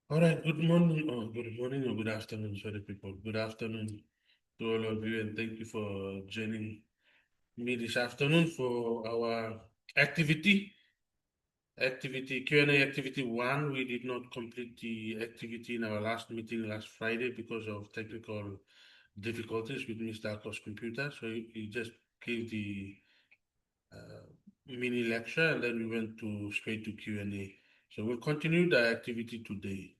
All right, good morning, or good afternoon, sorry, people. Good afternoon to all of you, and thank you for joining me this afternoon for our activity. Q&A activity one. We did not complete the activity in our last meeting last Friday because of technical difficulties with Mr. Ako's computer. So he just gave the uh, mini lecture, and then we went to straight to Q&A. So we'll continue the activity today.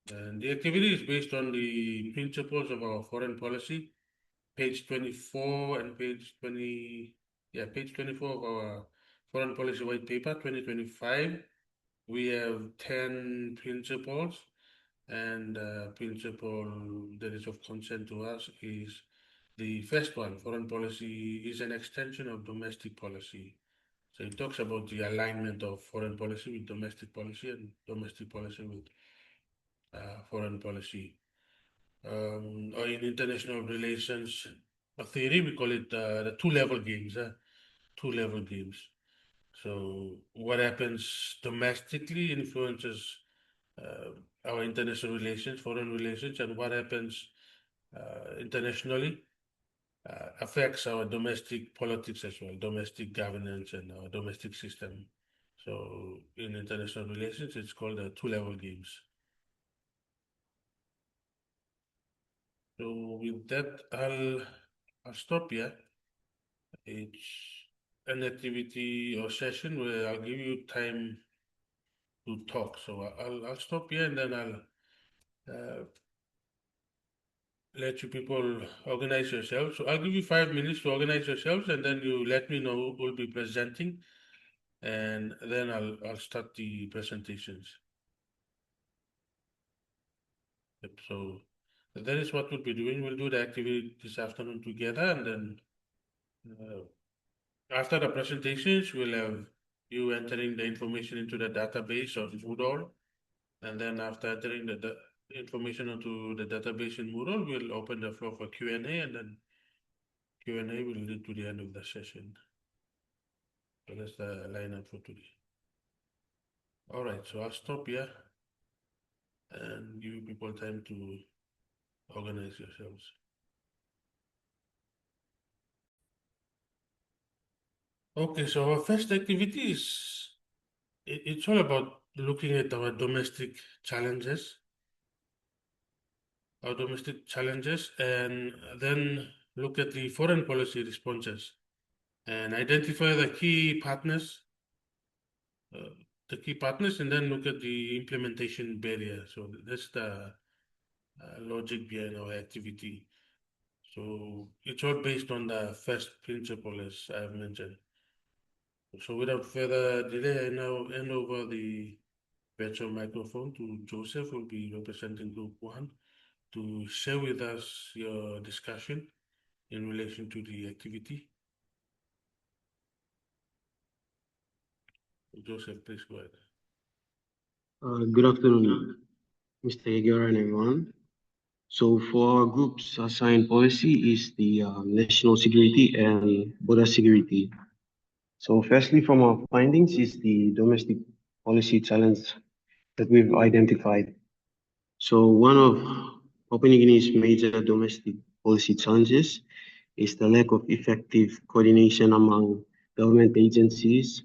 And the activity is based on the principles of our foreign policy, page 24 and page 24 of our foreign policy white paper 2025. We have 10 principles, and principle that is of concern to us is the first one. Foreign policy is an extension of domestic policy. So it talks about the alignment of foreign policy with domestic policy and domestic policy with foreign policy. Or in international relations theory, we call it the two-level games. Two-level games. So what happens domestically influences our international relations, foreign relations, and what happens internationally affects our domestic politics as well, domestic governance and our domestic system. So in international relations, it's called the two-level games. So with that, I'll stop here. It's an activity or session where I'll give you time to talk. So I'll stop here, and then I'll let you people organize yourselves. So I'll give you 5 minutes to organize yourselves, and then you let me know who will be presenting, and then I'll start the presentations. Yep, so that is what we'll be doing. We'll do the activity this afternoon together, and then after the presentations, we'll have you entering the information into the database of Moodle, and then after entering the information into the database in Moodle, we'll open the floor for Q&A, and then Q&A will lead to the end of the session. So that's the lineup for today. All right, so I'll stop here and give you people time to organize yourselves. Okay, so our first activity is, it's all about looking at our domestic challenges, and then look at the foreign policy responses and identify uh, the key partners, and then look at the implementation barrier. So that's the logic behind our activity. So it's all based on the first principle, as I've mentioned. So without further delay, I now hand over the virtual microphone to Joseph, who will be representing Group 1, to share with us your discussion in relation to the activity. Joseph, please go ahead. Good afternoon, Mr. Yegar and everyone. So for our group's assigned policy is the national security and border security. So firstly, from our findings is the domestic policy challenge that we've identified. So one of Papua New Guinea's major domestic policy challenges is the lack of effective coordination among government agencies,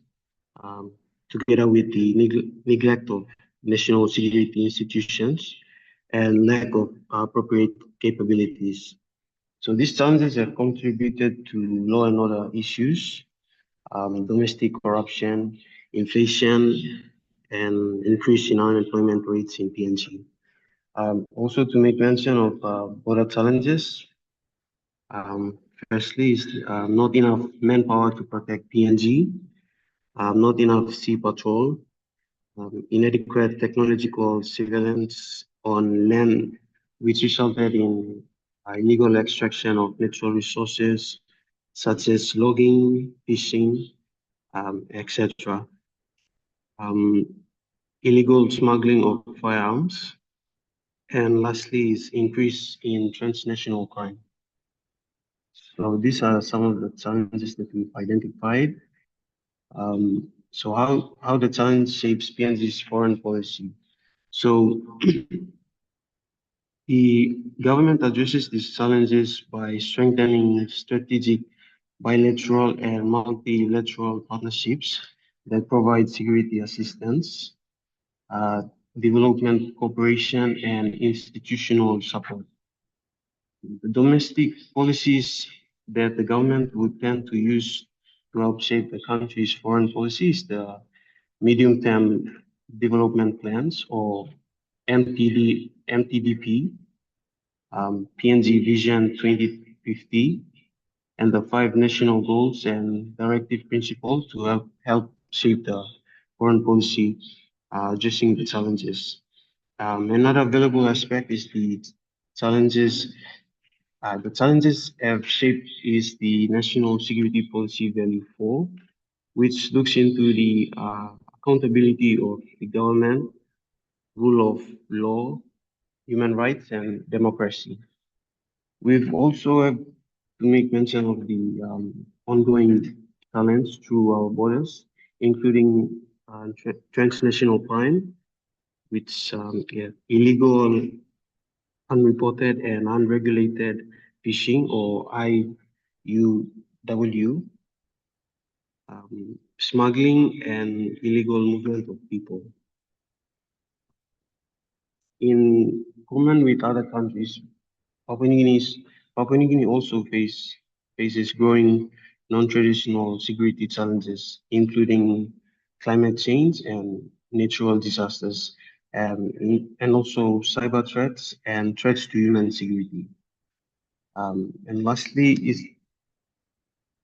um, together with the neglect of national security institutions and lack of appropriate capabilities. So these challenges have contributed to law and order issues, domestic corruption, inflation, and increase in unemployment rates in PNG. Also, to make mention of border challenges, um, firstly, is not enough manpower to protect PNG, not enough sea patrol, inadequate technological surveillance on land, which resulted in illegal extraction of natural resources such as logging, fishing, etc. Um, illegal smuggling of firearms, and lastly is increase in transnational crime. So these are some of the challenges that we've identified. So how the challenge shapes PNG's foreign policy. So the government addresses these challenges by strengthening strategic bilateral and multilateral partnerships that provide security assistance, uh, development cooperation, and institutional support. The domestic policies that the government would tend to use to help shape the country's foreign policy is the medium-term development plans, or MTDP, PNG Vision 2050, and the five national goals and directive principles to help shape the foreign policy, addressing the challenges. Another valuable aspect is challenges. The challenges have shaped is the National Security Policy Value 4, which looks into the accountability of the government, rule of law, human rights, and democracy. We've also have to make mention of the ongoing challenge through our borders, including transnational crime, which yeah, illegal, unreported, and unregulated fishing, or IUW, smuggling, and illegal movement of people. In common with other countries, Papua New Guinea's, Papua New Guinea also faces growing non-traditional security challenges, including climate change and natural disasters, and also cyber threats and threats to human security. And lastly, is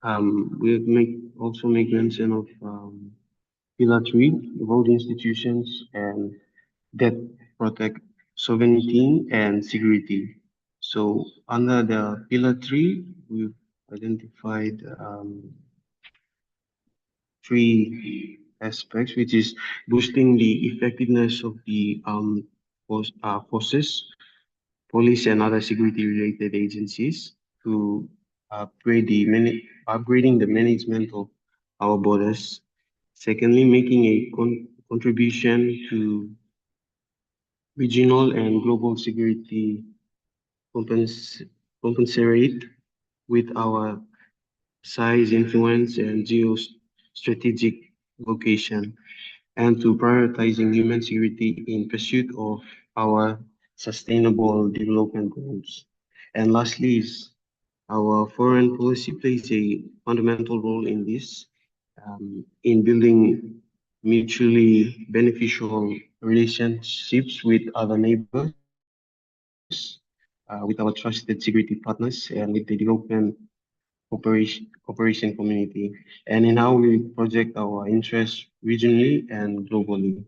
also make mention of Pillar 3, road institutions and that protect sovereignty and security. So under the pillar 3, we've identified three aspects, which is boosting the effectiveness of the forces, police, and other security-related agencies to upgrading the management of our borders. Secondly, making a contribution to regional and global security compensate with our size, influence, and geostrategic location, and to prioritizing human security in pursuit of our sustainable development goals. And lastly is our foreign policy plays a fundamental role in this, in building mutually beneficial relationships with other neighbors, with our trusted security partners, and with the development cooperation community, and in how we project our interests regionally and globally.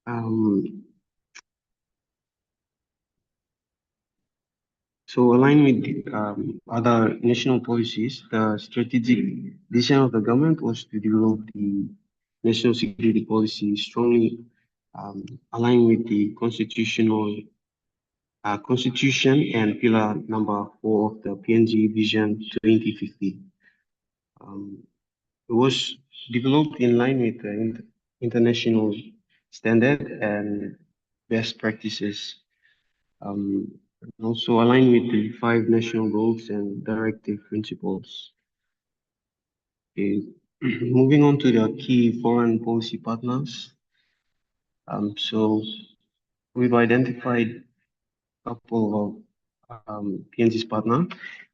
Um, so aligned with other national policies, the strategic vision of the government was to develop the national security policy strongly aligned with the constitution and pillar number 4 of the PNG Vision 2050. Um, it was developed in line with the international standard and best practices, and also aligned with the five national goals and directive principles. Okay. Moving on to the key foreign policy partners. So we've identified a couple of PNG's partner.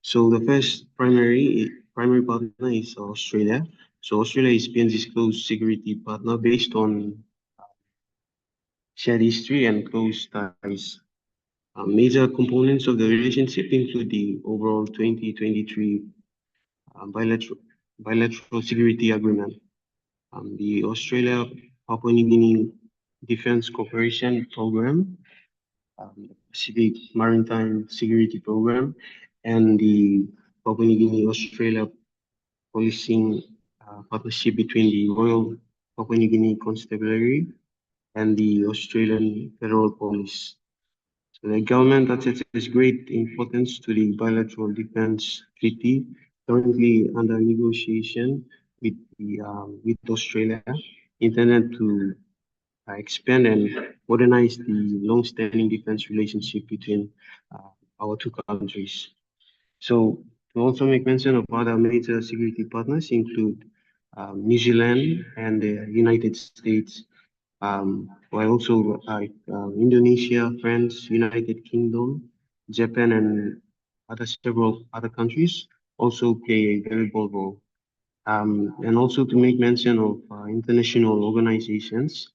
So the first primary partner is Australia. So Australia is PNG's close security partner based on shared history and close ties. Major components of the relationship include the overall 2023 bilateral security agreement, the Australia Papua New Guinea Defense Cooperation Program, the Pacific Maritime Security Program, and the Papua New Guinea Australia Policing Partnership between the Royal Papua New Guinea Constabulary and the Australian Federal Police. So the government attaches great importance to the bilateral defense treaty currently under negotiation with Australia, intended to expand and modernize the long-standing defense relationship between our two countries. So, to also make mention of other major security partners include New Zealand and the United States, while also Indonesia, France, United Kingdom, Japan, and several other countries also play a very bold role. And also to make mention of international organizations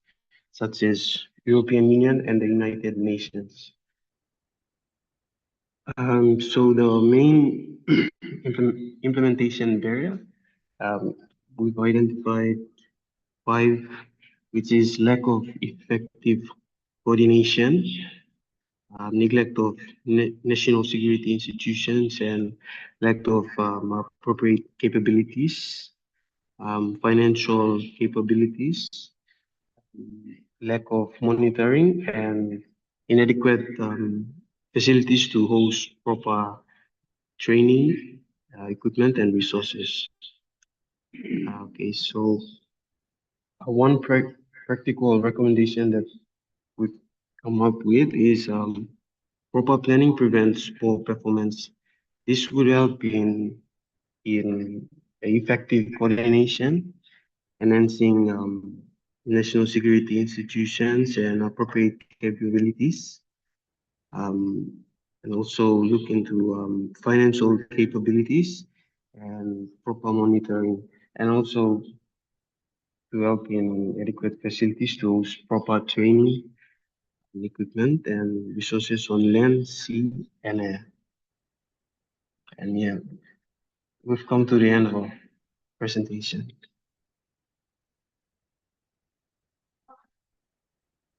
such as European Union and the United Nations. So the main implementation barrier, um, we've identified five, which is lack of effective coordination, neglect of national security institutions, and lack of appropriate capabilities, financial capabilities, lack of monitoring, and inadequate facilities to host proper training, equipment, and resources. Okay, so one practical recommendation that we've come up with is proper planning prevents poor performance. This would help in effective coordination, enhancing national security institutions and appropriate capabilities, um, and also look into financial capabilities and proper monitoring, and also to help in adequate facilities to host proper training, equipment, and resources on land, sea, and air. And yeah, we've come to the end of our presentation.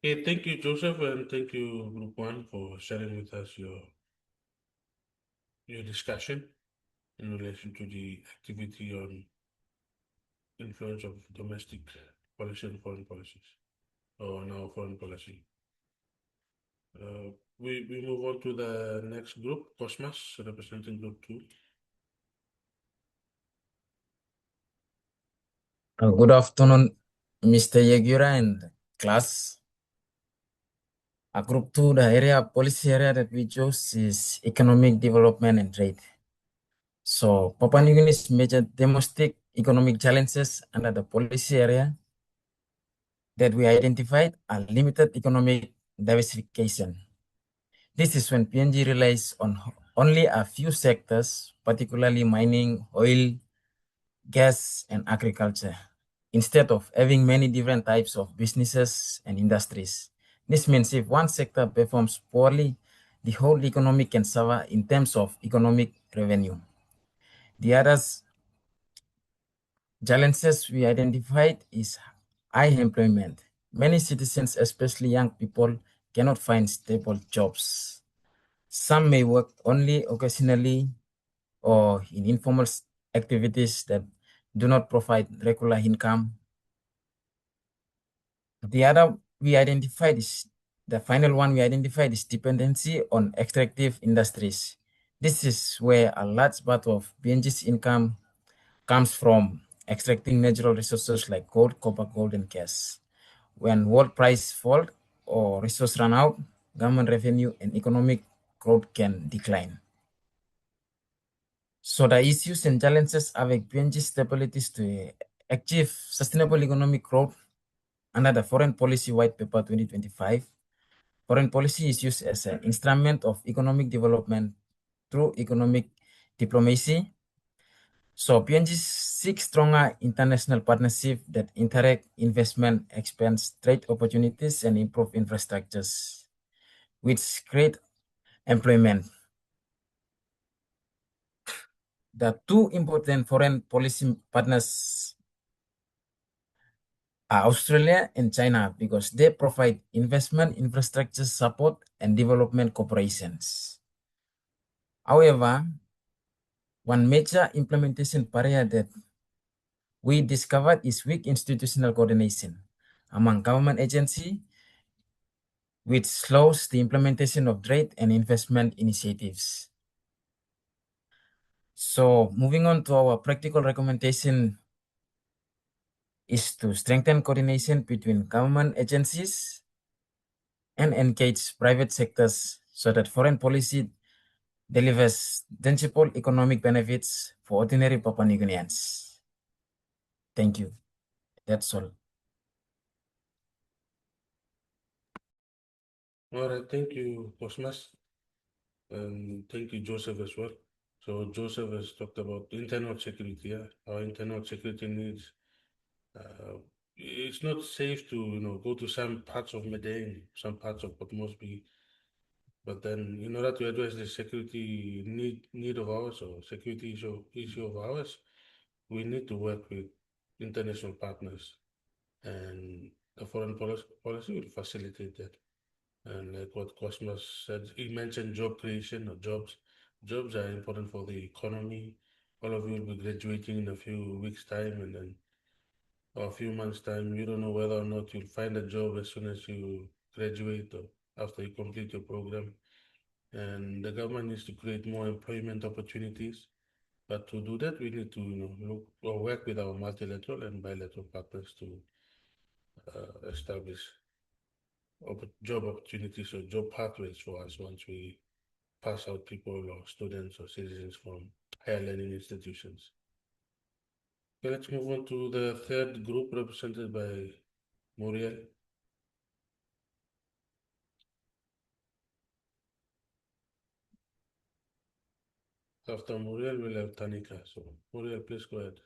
Okay, thank you, Joseph, and thank you, Group One, for sharing with us your discussion in relation to the activity on influence of domestic policy and foreign policies, or now foreign policy. We move on to the next group, Cosmas, representing Group Two. Good afternoon, Mr. Yagura and class. Group 2, the policy area that we chose is economic development and trade. So Papua New Guinea's major domestic economic challenges under the policy area that we identified are limited economic diversification. This is when PNG relies on only a few sectors, particularly mining, oil, gas, and agriculture, instead of having many different types of businesses and industries. This means if one sector performs poorly, the whole economy can suffer in terms of economic revenue. The other challenges we identified is high employment. Many citizens, especially young people, cannot find stable jobs. Some may work only occasionally or in informal activities that do not provide regular income. The other we identified is the final one we identified is dependency on extractive industries. This is where a large part of PNG's income comes from extracting natural resources like gold, copper, gold, and gas. When world price fall or resources run out, government revenue and economic growth can decline. So the issues and challenges avec PNG's stabilities to achieve sustainable economic growth under the Foreign Policy White Paper 2025. Foreign policy is used as an instrument of economic development through economic diplomacy. So PNG seeks stronger international partnership that interact investment, expands trade opportunities, and improve infrastructures, which create employment. The two important foreign policy partners are Australia and China because they provide investment, infrastructure support, and development cooperations. However, one major implementation barrier that we discovered is weak institutional coordination among government agencies, which slows the implementation of trade and investment initiatives. So moving on to our practical recommendation is to strengthen coordination between government agencies and engage private sectors so that foreign policy delivers tangible economic benefits for ordinary Papua New Guineans. Thank you. That's all. All right, thank you, Cosmas. And thank you, Joseph, as well. So Joseph has talked about internal security, our internal security needs. It's not safe to, go to some parts of Medellin, some parts of Port Moresby, but then in order to address the security need of ours or security issue of ours, we need to work with international partners, and the foreign policy will facilitate that. And like what Cosmos said, he mentioned job creation or jobs. Jobs are important for the economy. All of you will be graduating in a few weeks' time, and then or a few months' time. You don't know whether or not you'll find a job as soon as you graduate or after you complete your program. And the government needs to create more employment opportunities. But to do that, we need to look or work with our multilateral and bilateral partners to establish job opportunities or job pathways for us once we pass out people or students or citizens from higher learning institutions. Okay, let's move on to the third group represented by Muriel. After Muriel, we'll have Tanika. So, Muriel, please go ahead.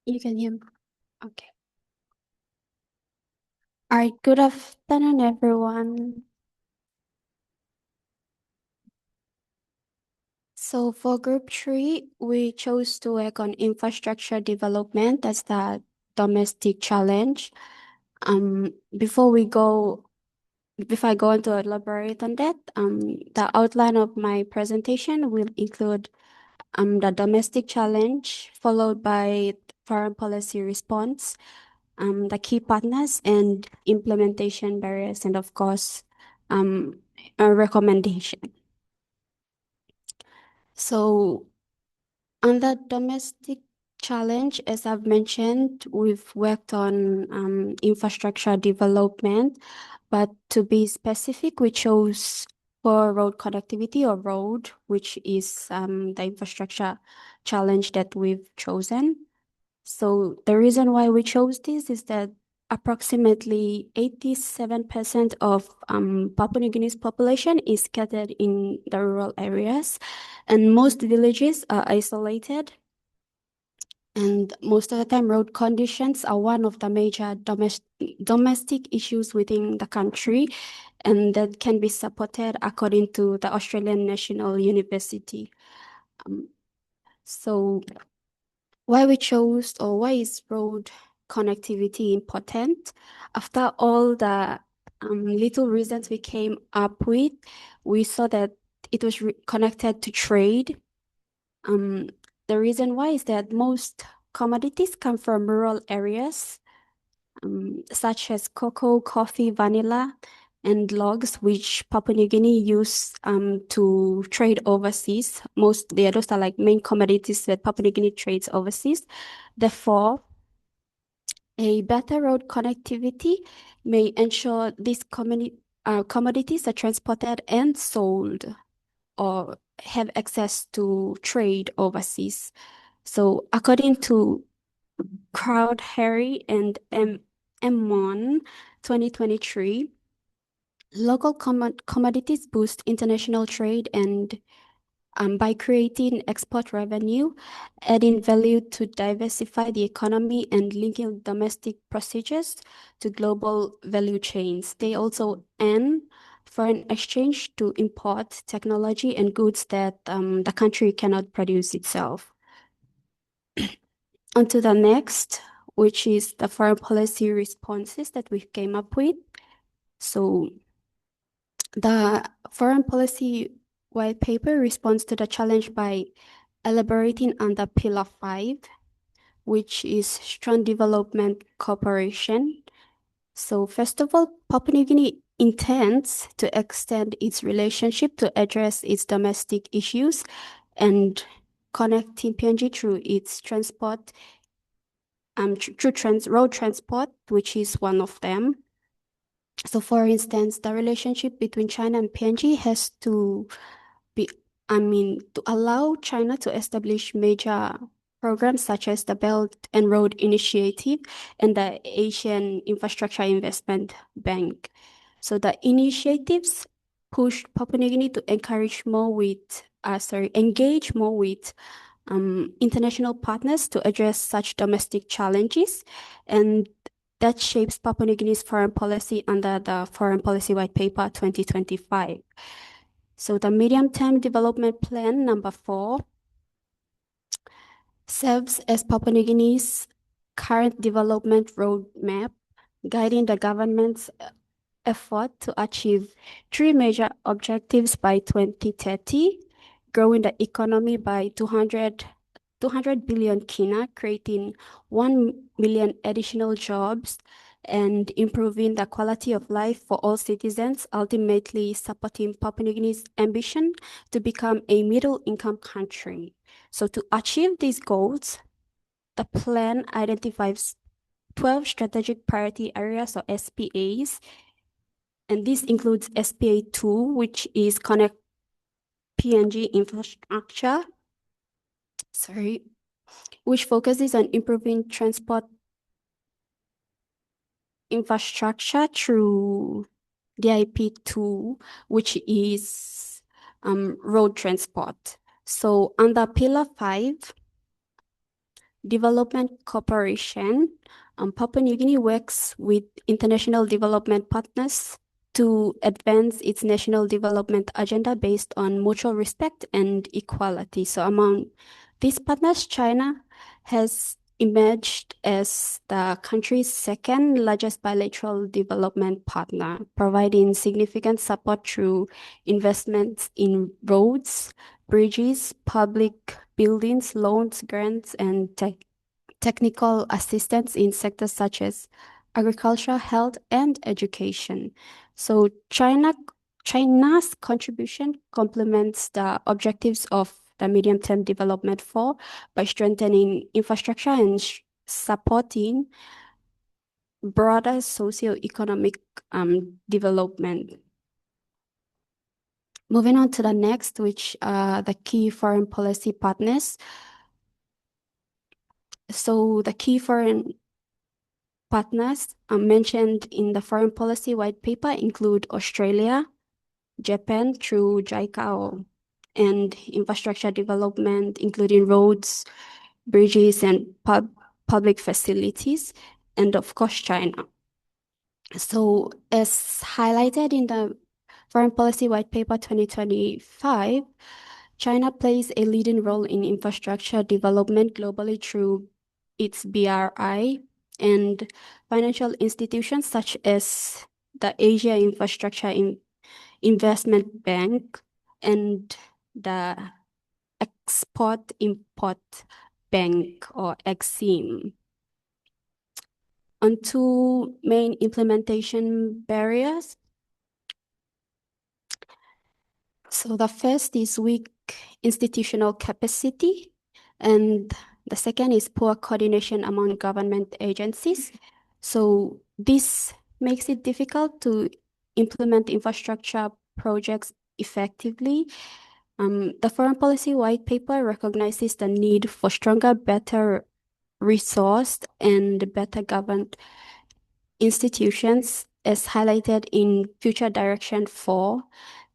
You can hear me. Okay. All right. Good afternoon, everyone. So for group 3, we chose to work on infrastructure development as the domestic challenge. Before I go on to elaborate on that, the outline of my presentation will include the domestic challenge, followed by foreign policy response, the key partners and implementation barriers, and of course, a recommendation. So on the domestic challenge, as I've mentioned, we've worked on infrastructure development, but to be specific, we chose for road connectivity or road, which is the infrastructure challenge that we've chosen. So the reason why we chose this is that approximately 87% of Papua New Guinea's population is scattered in the rural areas, and most villages are isolated. And most of the time, road conditions are one of the major domestic issues within the country, and that can be supported according to the Australian National University. So why we chose or why is road connectivity important? After all the little reasons we came up with, we saw that it was connected to trade. The reason why is that most commodities come from rural areas, such as cocoa, coffee, vanilla, and logs, which Papua New Guinea use to trade overseas. Those are like main commodities that Papua New Guinea trades overseas. Therefore, a better road connectivity may ensure these commodities are transported and sold or have access to trade overseas. So according to Crowd Harry and M1 2023, local commodities boost international trade and by creating export revenue, adding value to diversify the economy and linking domestic procedures to global value chains. They also earn foreign exchange to import technology and goods that the country cannot produce itself. On to the next, which is the foreign policy responses that we came up with. So the foreign policy white paper responds to the challenge by elaborating on the Pillar 5, which is strong development cooperation. So first of all, Papua New Guinea intends to extend its relationship to address its domestic issues and connecting PNG through its transport, road transport, which is one of them. So, for instance, the relationship between China and PNG has to to allow China to establish major programs such as the Belt and Road Initiative and the Asian Infrastructure Investment Bank. So the initiatives pushed Papua New Guinea to engage more with international partners to address such domestic challenges, and that shapes Papua New Guinea's foreign policy under the Foreign Policy White Paper 2025. So the Medium-Term Development Plan number 4 serves as Papua New Guinea's current development roadmap, guiding the government's effort to achieve 3 major objectives by 2030, growing the economy by 200 billion kina, creating 1 million additional jobs, and improving the quality of life for all citizens, ultimately supporting Papua New Guinea's ambition to become a middle-income country. So to achieve these goals, the plan identifies 12 strategic priority areas or SPAs, and this includes SPA 2, which is Connect PNG Infrastructure, which focuses on improving transport infrastructure through DIP2, which is road transport. So under Pillar 5, Development Cooperation, Papua New Guinea works with international development partners to advance its national development agenda based on mutual respect and equality. So among these partners, China has emerged as the country's second largest bilateral development partner, providing significant support through investments in roads, bridges, public buildings, loans, grants, and technical assistance in sectors such as agriculture, health, and education. So China's contribution complements the objectives of the Medium-Term Development 4 by strengthening infrastructure and supporting broader socio-economic development. Moving on to the next, which are the key foreign policy partners. So the key foreign partners mentioned in the Foreign Policy White Paper include Australia, Japan through JICA and infrastructure development, including roads, bridges, and public facilities, and of course, China. So as highlighted in the Foreign Policy White Paper 2025, China plays a leading role in infrastructure development globally through its BRI and financial institutions such as the Asia Infrastructure Investment Bank and the Export-Import Bank or EXIM. On 2 main implementation barriers. So the first is weak institutional capacity, and the second is poor coordination among government agencies. So this makes it difficult to implement infrastructure projects effectively. The Foreign Policy White Paper recognizes the need for stronger, better resourced and better governed institutions as highlighted in Future Direction 4.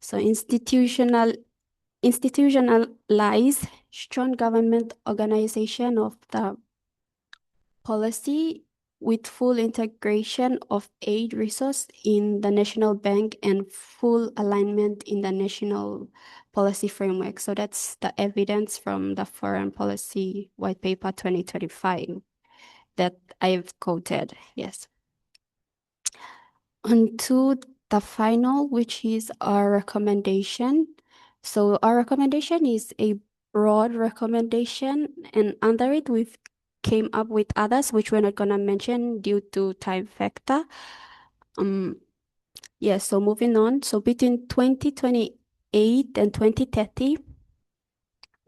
So institutionalize strong government organization of the policy with full integration of aid resource in the national bank and full alignment in the national policy framework. So that's the evidence from the Foreign Policy White Paper 2025 that I've quoted. Yes. On to the final, which is our recommendation. So our recommendation is a broad recommendation, and under it we've came up with others which we're not gonna mention due to time factor. Yes, so moving on. So between 2028 and 2030,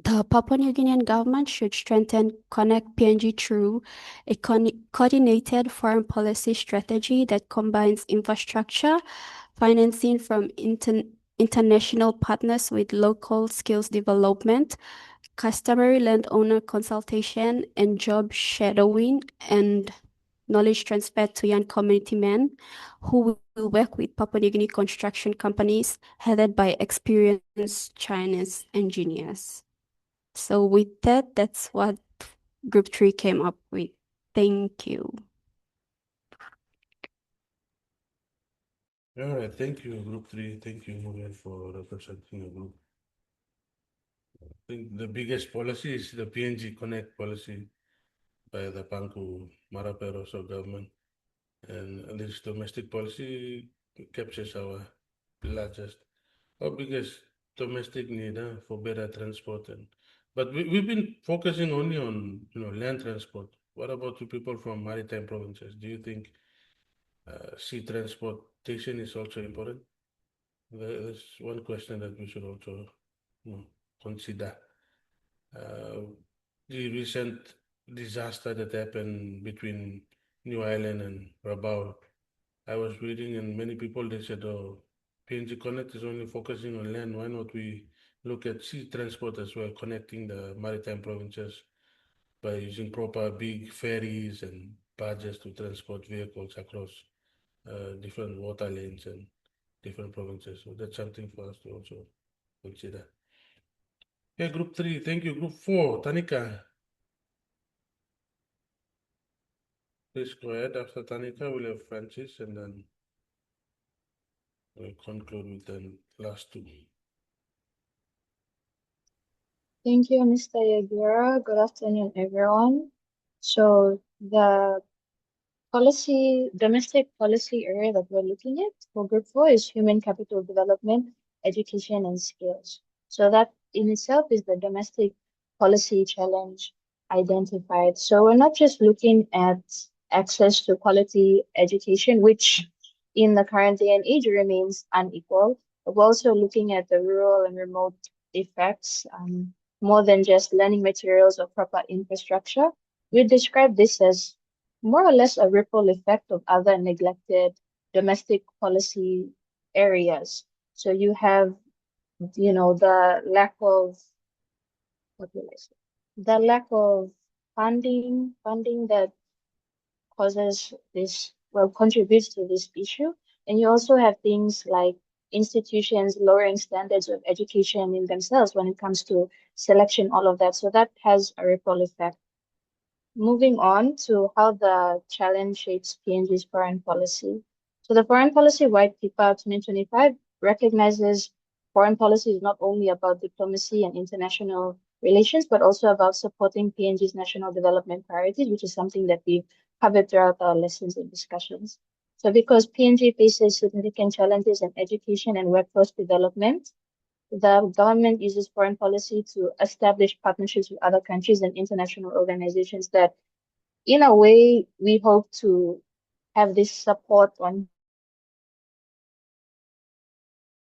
the Papua New Guinean government should strengthen Connect PNG through a coordinated foreign policy strategy that combines infrastructure, financing from international partners with local skills development, customary landowner consultation, and job shadowing and knowledge transfer to young community men who will work with Papua New Guinea construction companies headed by experienced Chinese engineers. So with that, that's what Group 3 came up with. Thank you. All right, thank you, Group 3. Thank you, Moodle, for representing your group. I think the biggest policy is the PNG Connect policy by the Panku Maraperoso government. And this domestic policy captures our biggest domestic need for better transport. But we've been focusing only on land transport. What about the people from maritime provinces? Do you think sea transportation is also important? There's one question that we should also consider. The recent disaster that happened between New Island and Rabaul, I was reading, and many people they said, "Oh, PNG Connect is only focusing on land. Why not we look at sea transport as well, connecting the maritime provinces by using proper big ferries and barges to transport vehicles across different water lanes and different provinces." So that's something for us to also consider. Okay, Group 3, thank you. Group 4, Tanika. Please go ahead. After Tanika, we'll have Francis, and then we'll conclude with the last two. Thank you, Mr. Yagura. Good afternoon, everyone. So the domestic policy area that we're looking at for Group 4 is human capital development, education, and skills. So that in itself is the domestic policy challenge identified. So we're not just looking at access to quality education, which in the current day and age remains unequal, but we're also looking at the rural and remote effects, more than just learning materials or proper infrastructure. We describe this as more or less a ripple effect of other neglected domestic policy areas. So you have, the lack of, what will I say? The lack of funding that causes this, well, contributes to this issue. And you also have things like institutions lowering standards of education in themselves when it comes to selection, all of that. So that has a ripple effect. Moving on to how the challenge shapes PNG's foreign policy. So the Foreign Policy White Paper 2025 recognizes foreign policy is not only about diplomacy and international relations, but also about supporting PNG's national development priorities, which is something that we've covered throughout our lessons and discussions. So because PNG faces significant challenges in education and workforce development, the government uses foreign policy to establish partnerships with other countries and international organizations that, in a way, we hope to have this support on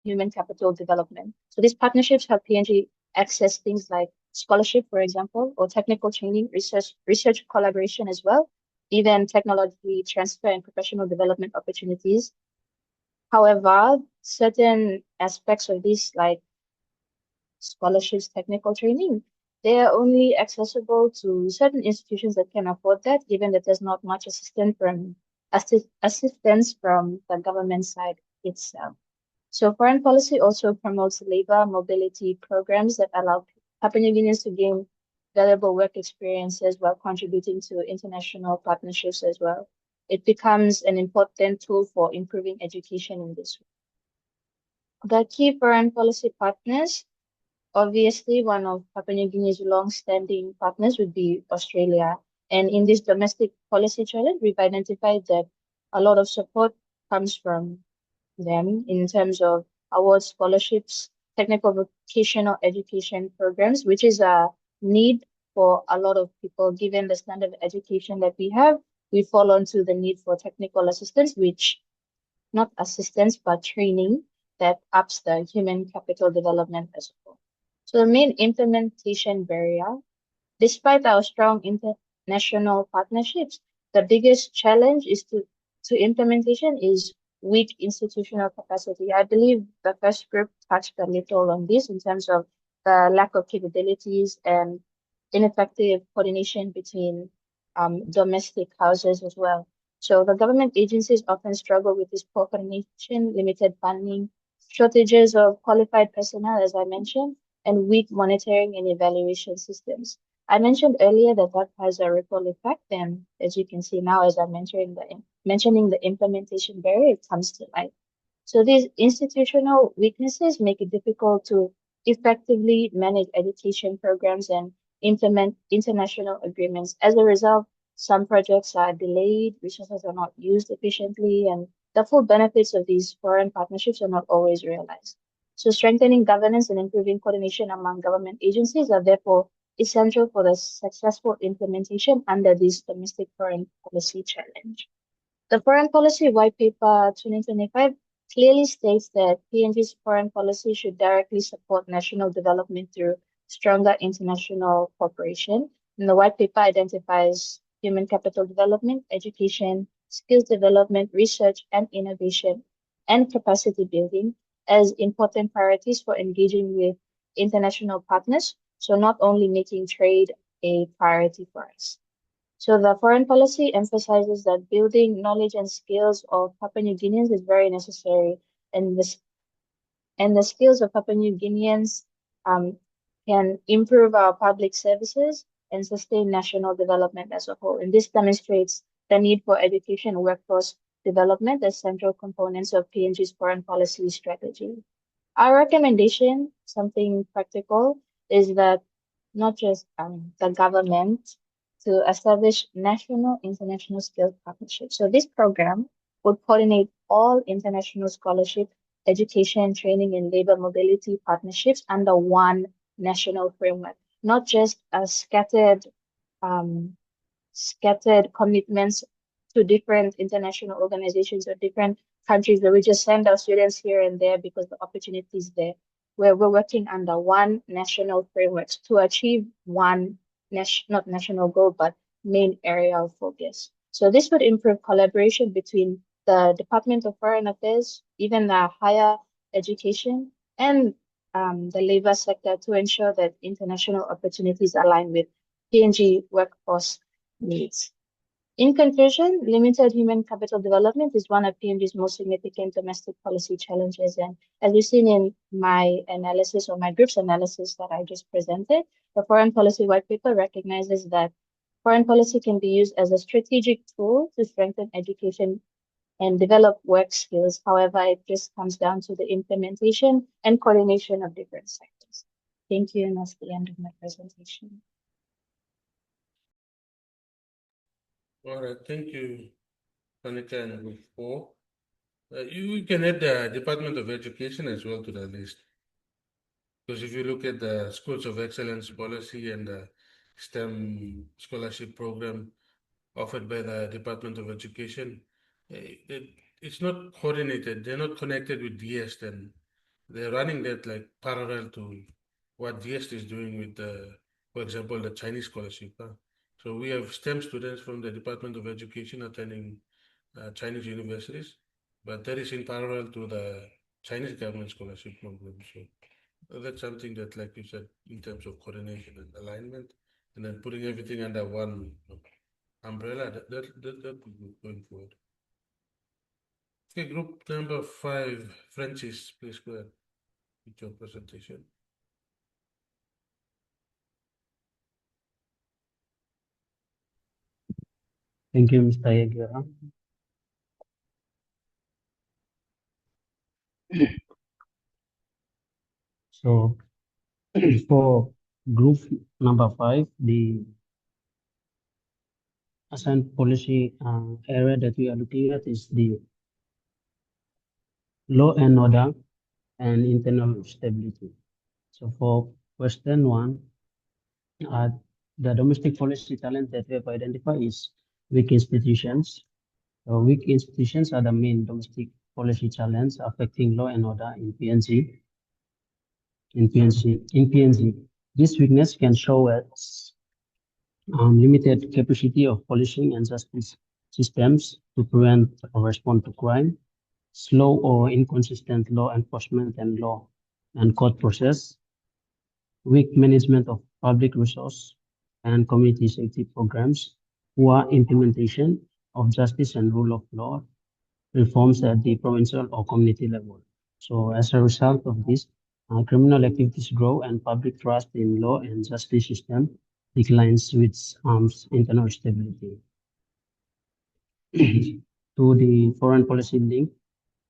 human capital development. So these partnerships help PNG access things like scholarship, for example, or technical training, research collaboration as well, even technology transfer and professional development opportunities. However, certain aspects of this, like scholarships, technical training, they are only accessible to certain institutions that can afford that, given that there's not much assistance from the government side itself. So foreign policy also promotes labor mobility programs that allow Papua New Guineans to gain valuable work experiences while contributing to international partnerships as well. It becomes an important tool for improving education in this way. The key foreign policy partners, obviously, one of Papua New Guinea's long-standing partners would be Australia. And in this domestic policy challenge, we've identified that a lot of support comes from them in terms of award scholarships, technical vocational education programs, which is a need for a lot of people. Given the standard of education that we have, we fall onto the need for technical assistance, which not assistance, but training that ups the human capital development as well. So the main implementation barrier, despite our strong international partnerships, the biggest challenge is to implementation is weak institutional capacity. I believe the first group touched a little on this in terms of the lack of capabilities and ineffective coordination between domestic houses as well. So the government agencies often struggle with this poor coordination, limited funding, shortages of qualified personnel, as I mentioned, and weak monitoring and evaluation systems. I mentioned earlier that that has a ripple effect, and as you can see now, as I'm mentioning the implementation barrier, it comes to light. So these institutional weaknesses make it difficult to effectively manage education programs and implement international agreements. As a result, some projects are delayed, resources are not used efficiently, and the full benefits of these foreign partnerships are not always realized. So strengthening governance and improving coordination among government agencies are therefore essential for the successful implementation under this domestic foreign policy challenge. The Foreign Policy White Paper 2025 clearly states that PNG's foreign policy should directly support national development through stronger international cooperation. And the white paper identifies human capital development, education, skills development, research and innovation, and capacity building as important priorities for engaging with international partners. So not only making trade a priority for us. So the foreign policy emphasizes that building knowledge and skills of Papua New Guineans is very necessary, and the skills of Papua New Guineans can improve our public services and sustain national development as a whole. And this demonstrates the need for education and workforce development as central components of PNG's foreign policy strategy. Our recommendation, something practical, is that not just the government to establish national international skills partnerships. So this program would coordinate all international scholarship, education, training, and labor mobility partnerships under one national framework, not just a scattered commitments to different international organizations or different countries where we just send our students here and there because the opportunity is there, where we're working under one national framework to achieve one not national goal, but main area of focus. So this would improve collaboration between the Department of Foreign Affairs, even the higher education, and the labor sector to ensure that international opportunities align with PNG workforce needs. In conclusion, limited human capital development is one of PNG's most significant domestic policy challenges. And as we've seen in my analysis or my group's analysis that I just presented, the Foreign Policy White Paper recognizes that foreign policy can be used as a strategic tool to strengthen education and develop work skills. However, it just comes down to the implementation and coordination of different sectors. Thank you, and that's the end of my presentation. All right, thank you, Kanika and Group 4. You can add the Department of Education as well to the list. Because if you look at the Schools of Excellence policy and the STEM scholarship program offered by the Department of Education, it's not coordinated. They're not connected with DS, then they're running that like parallel to what DS is doing with for example, the Chinese scholarship. So we have STEM students from the Department of Education attending Chinese universities, but that is in parallel to the Chinese government scholarship program. So that's something that, like you said, in terms of coordination and alignment, and then putting everything under one umbrella, that would be going forward. Okay, group number 5, Francis, please go ahead with your presentation. Thank you, Mr. Yagera. So for group number 5, the assigned policy area that we are looking at is the law and order and internal stability. So for question 1, the domestic policy challenge that we have identified is weak institutions. Weak institutions are the main domestic policy challenge affecting law and order in PNG. This weakness can show as limited capacity of policing and justice systems to prevent or respond to crime, slow or inconsistent law enforcement and law and court process, weak management of public resource and community safety programs, poor implementation of justice and rule of law reforms at the provincial or community level. So as a result of this, criminal activities grow and public trust in law and justice system declines, which harms internal stability. To the foreign policy link,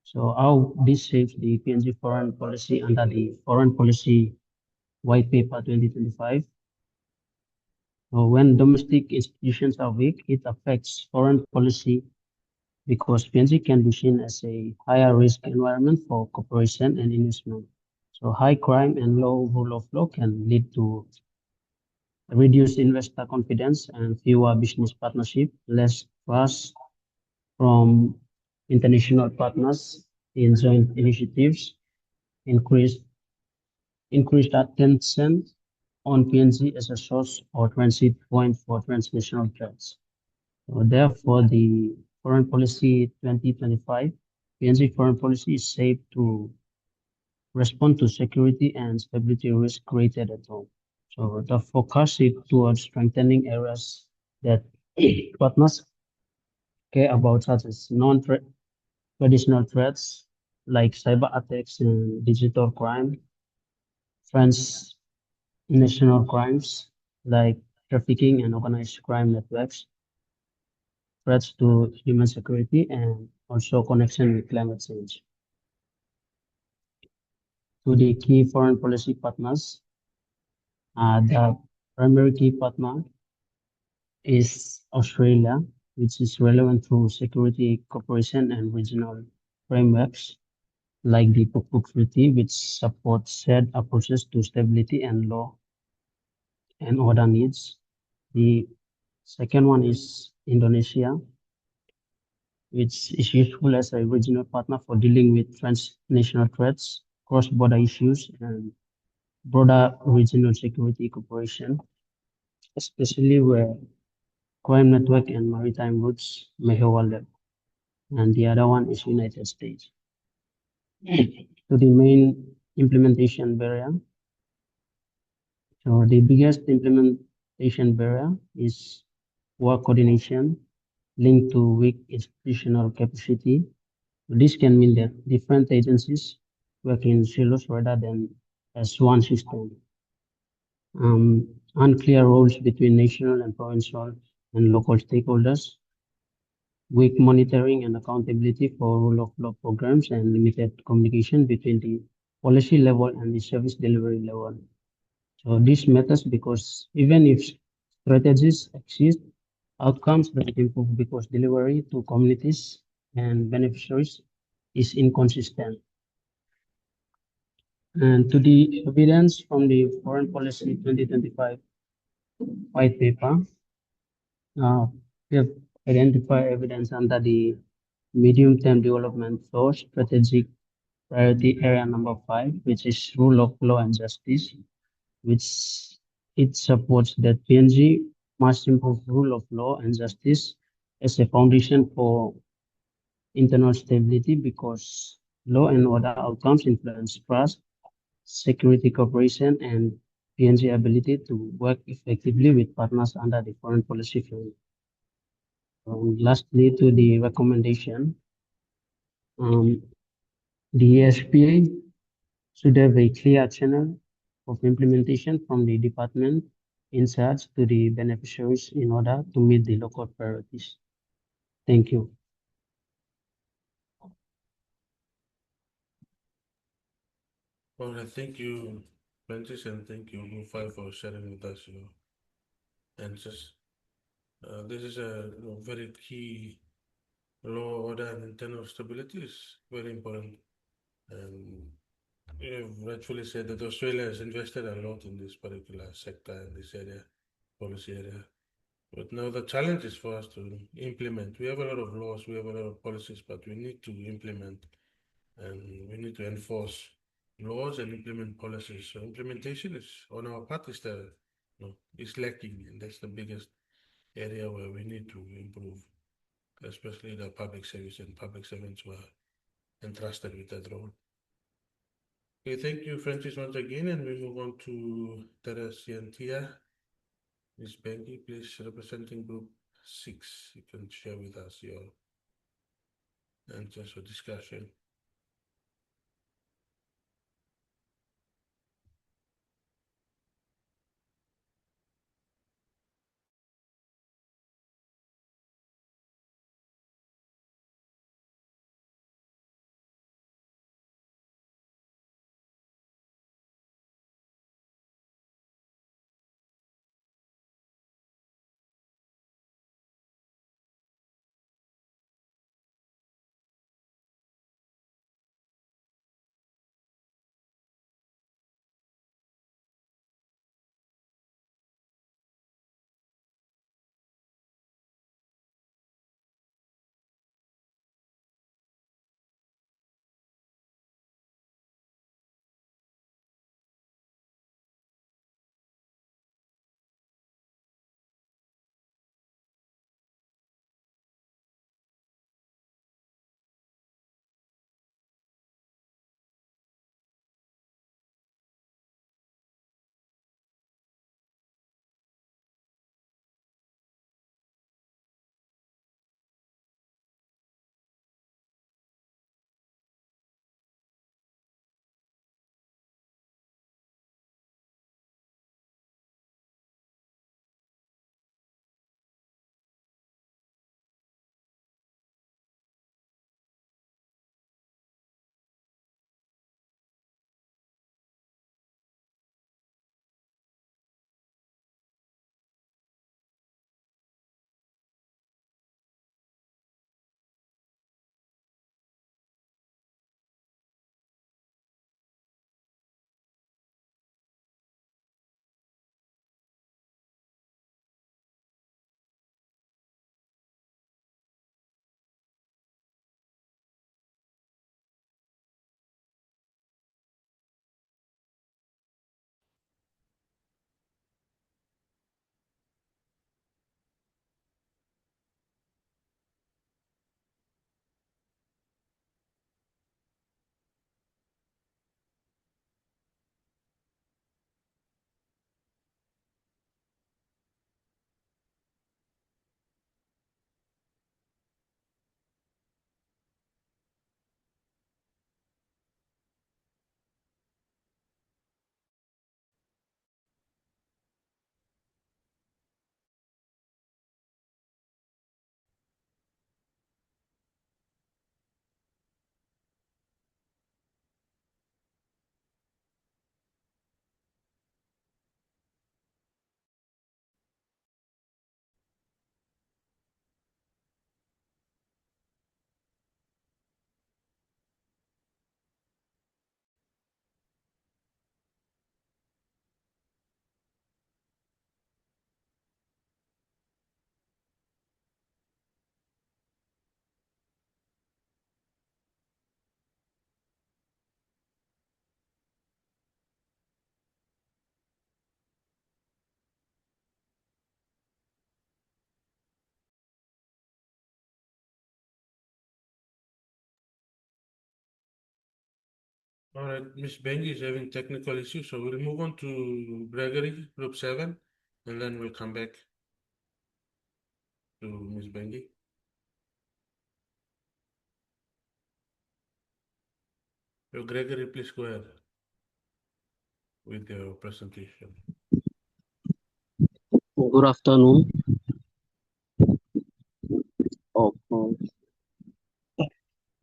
so how this shapes the PNG foreign policy under the Foreign Policy White Paper 2025. When domestic institutions are weak, it affects foreign policy because PNG can be seen as a higher risk environment for cooperation and investment. So high crime and low rule of law can lead to reduced investor confidence and fewer business partnership, less trust from international partners in joint initiatives, increased attention on PNG as a source or transit point for transnational threats. So therefore, the Foreign Policy 2025, PNG foreign policy is shaped to respond to security and stability risk created at home. So the focus is towards strengthening areas that partners care about, such as non-traditional threats like cyber attacks and digital crime, transnational crimes like trafficking and organized crime networks, threats to human security, and also connection with climate change. To the key foreign policy partners, the primary key partner is Australia, which is relevant through security cooperation and regional frameworks like the Papua Treaty, which supports shared approaches to stability and law and order needs. The second one is Indonesia, which is useful as a regional partner for dealing with transnational threats, cross-border issues, and broader regional security cooperation, especially where crime network and maritime routes may overlap. And the other one is United States. So the main implementation barrier. So the biggest implementation barrier is work coordination linked to weak institutional capacity. This can mean that different agencies work in silos rather than as one system. Unclear roles between national and provincial and local stakeholders, weak monitoring and accountability for rule of law programs, and limited communication between the policy level and the service delivery level. So this matters because even if strategies exist, outcomes don't improve because delivery to communities and beneficiaries is inconsistent. And to the evidence from the Foreign Policy 2025 white paper, we have identified evidence under the medium-term development for strategic priority area number 5, which is rule of law and justice, which it supports that PNG must improve rule of law and justice as a foundation for internal stability because law and order outcomes influence trust, security cooperation, and PNG ability to work effectively with partners under the foreign policy framework. Lastly, to the recommendation, the SPA should have a clear channel of implementation from the department in charge to the beneficiaries in order to meet the local priorities. Thank you. Well, thank you, Francis, and thank you, Mufai, for sharing with us your answers. This is a very key law, order, and internal stability is very important. And you have rightfully said that Australia has invested a lot in this particular sector, in this area, policy area. But now the challenge is for us to implement. We have a lot of laws, we have a lot of policies, but we need to implement and we need to enforce laws and implement policies. So implementation is on our part is lacking, and that's the biggest area where we need to improve, especially the public service and public servants who are entrusted with that role. Okay, thank you, Francis, once again, and we move on to Teresiantia. Ms. Bengi, please, representing Group 6, you can share with us your answers or discussion. All right, Ms. Bengi is having technical issues, so we'll move on to Gregory, Group 7, and then we'll come back to Ms. Bengi. So Gregory, please go ahead with your presentation. Good afternoon.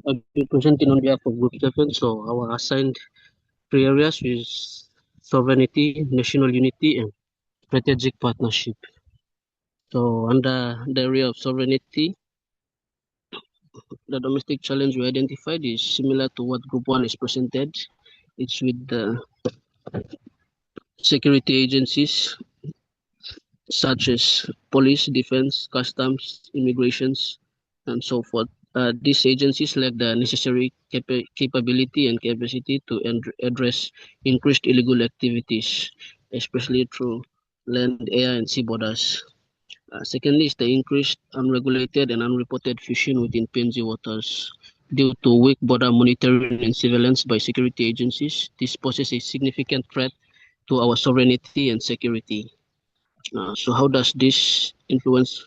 I'll be presenting on behalf of Group 7. So our assigned three areas is sovereignty, national unity, and strategic partnership. So under the area of sovereignty, the domestic challenge we identified is similar to what Group 1 is presented. It's with the security agencies such as police, defense, customs, immigrations, and so forth. these agencies lack the necessary capability and capacity to address increased illegal activities, especially through land, air, and sea borders. Secondly, is the increased unregulated and unreported fishing within PNG waters. Due to weak border monitoring and surveillance by security agencies, this poses a significant threat to our sovereignty and security. So how does this influence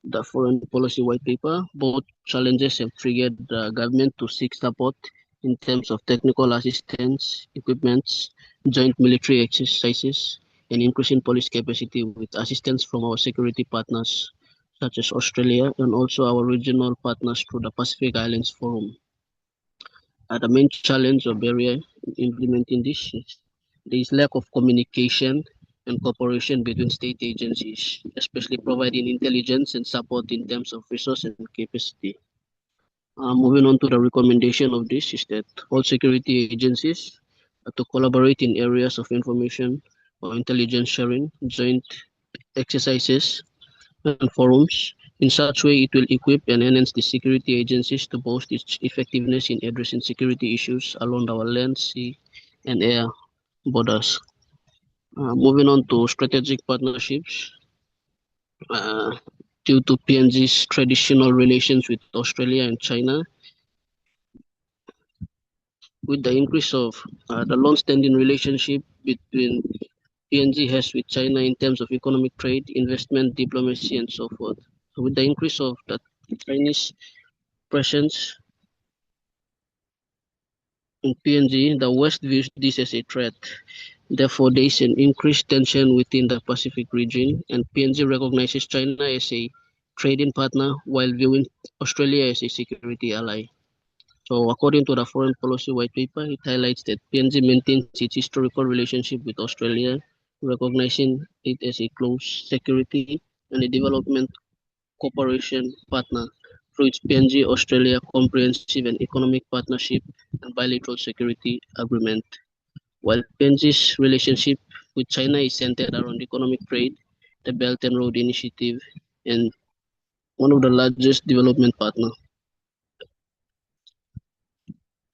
the foreign policy white paper? Both challenges have triggered the government to seek support in terms of technical assistance, equipments, joint military exercises, and increasing police capacity with assistance from our security partners, such as Australia, and also our regional partners through the Pacific Islands Forum. The main challenge or barrier in implementing this is there is lack of communication and cooperation between state agencies, especially providing intelligence and support in terms of resource and capacity. Moving on to the recommendation of this is that all security agencies to collaborate in areas of information or intelligence sharing, joint exercises, and forums. In such way, it will equip and enhance the security agencies to boost its effectiveness in addressing security issues along our land, sea, and air borders. Moving on to strategic partnerships, due to PNG's traditional relations with Australia and China, with the increase of the long-standing relationship between PNG has with China in terms of economic trade, investment, diplomacy, and so forth. So with the increase of the Chinese presence in PNG, the West views this as a threat. Therefore, there is an increased tension within the Pacific region, and PNG recognizes China as a trading partner while viewing Australia as a security ally. So, according to the Foreign Policy White Paper, it highlights that PNG maintains its historical relationship with Australia, recognizing it as a close security and a development cooperation partner through its PNG Australia Comprehensive and Economic Partnership and Bilateral Security Agreement. While PNG's relationship with China is centered around economic trade, the Belt and Road Initiative, and one of the largest development partners.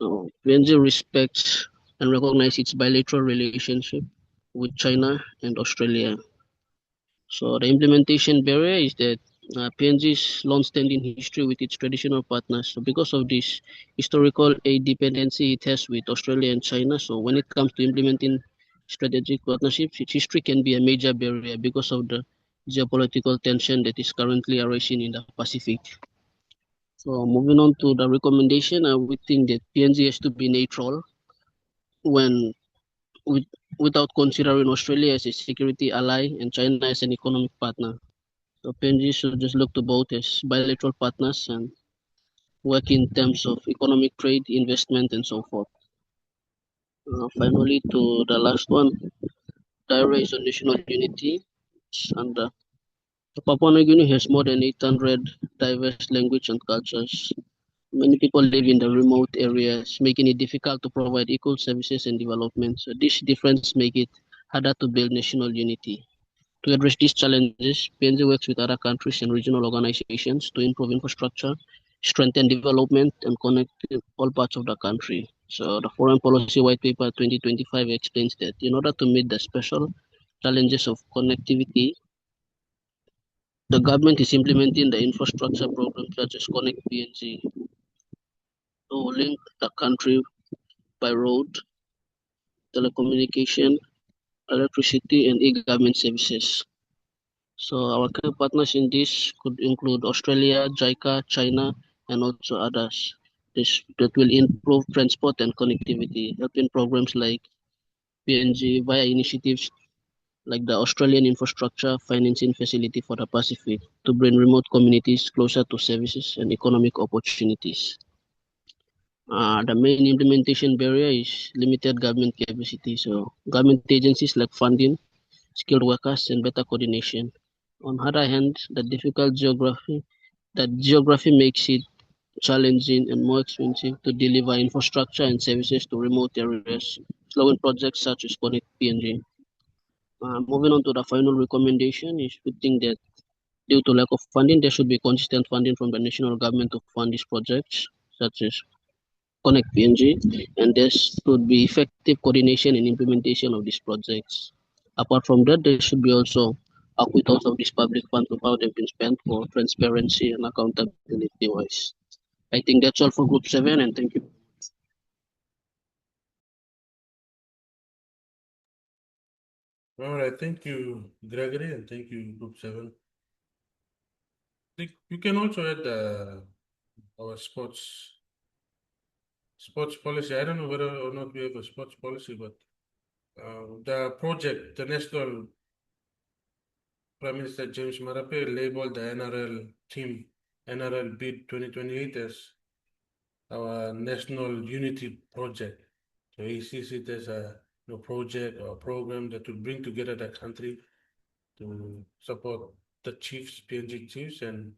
PNG respects and recognizes its bilateral relationship with China and Australia. So the implementation barrier is that PNG's long-standing history with its traditional partners. So because of this historical aid dependency it has with Australia and China, so when it comes to implementing strategic partnerships, its history can be a major barrier because of the geopolitical tension that is currently arising in the Pacific. So moving on to the recommendation, we think that PNG has to be neutral when without considering Australia as a security ally and China as an economic partner. So PNG should just look to both as bilateral partners and work in terms of economic trade, investment, and so forth. Finally, to the last one, diary is on national unity. And Papua New Guinea has more than 800 diverse language and cultures. Many people live in the remote areas, making it difficult to provide equal services and development. So this difference makes it harder to build national unity. To address these challenges, PNG works with other countries and regional organizations to improve infrastructure, strengthen development, and connect all parts of the country. So the Foreign Policy White Paper 2025 explains that in order to meet the special challenges of connectivity, the government is implementing the infrastructure programs such as Connect PNG to link the country by road, telecommunication, electricity, and e-government services. So our key partners in this could include Australia, JICA, China, and also others. That will improve transport and connectivity, helping programs like PNG via initiatives like the Australian Infrastructure Financing Facility for the Pacific to bring remote communities closer to services and economic opportunities. The main implementation barrier is limited government capacity. So government agencies lack funding, skilled workers, and better coordination. On the other hand, the geography makes it challenging and more expensive to deliver infrastructure and services to remote areas, slowing projects such as Connect PNG. Moving on to the final recommendation is we think that Due to lack of funding, there should be consistent funding from the national government to fund these projects, such as Connect PNG, and there should be effective coordination and implementation of these projects. Apart from that, there should be also acquittals of these public funds of how they've been spent for transparency and accountability wise. I think that's all for Group 7, and thank you. All right, thank you, Gregory, and thank you, Group 7. You can also add our sports policy. I don't know whether or not we have a sports policy, but the project, the national Prime Minister James Marape labeled the NRL team, NRL bid 2028 as our national unity project. So he sees it as a project or a program that will bring together the country to support the chiefs, PNG chiefs, and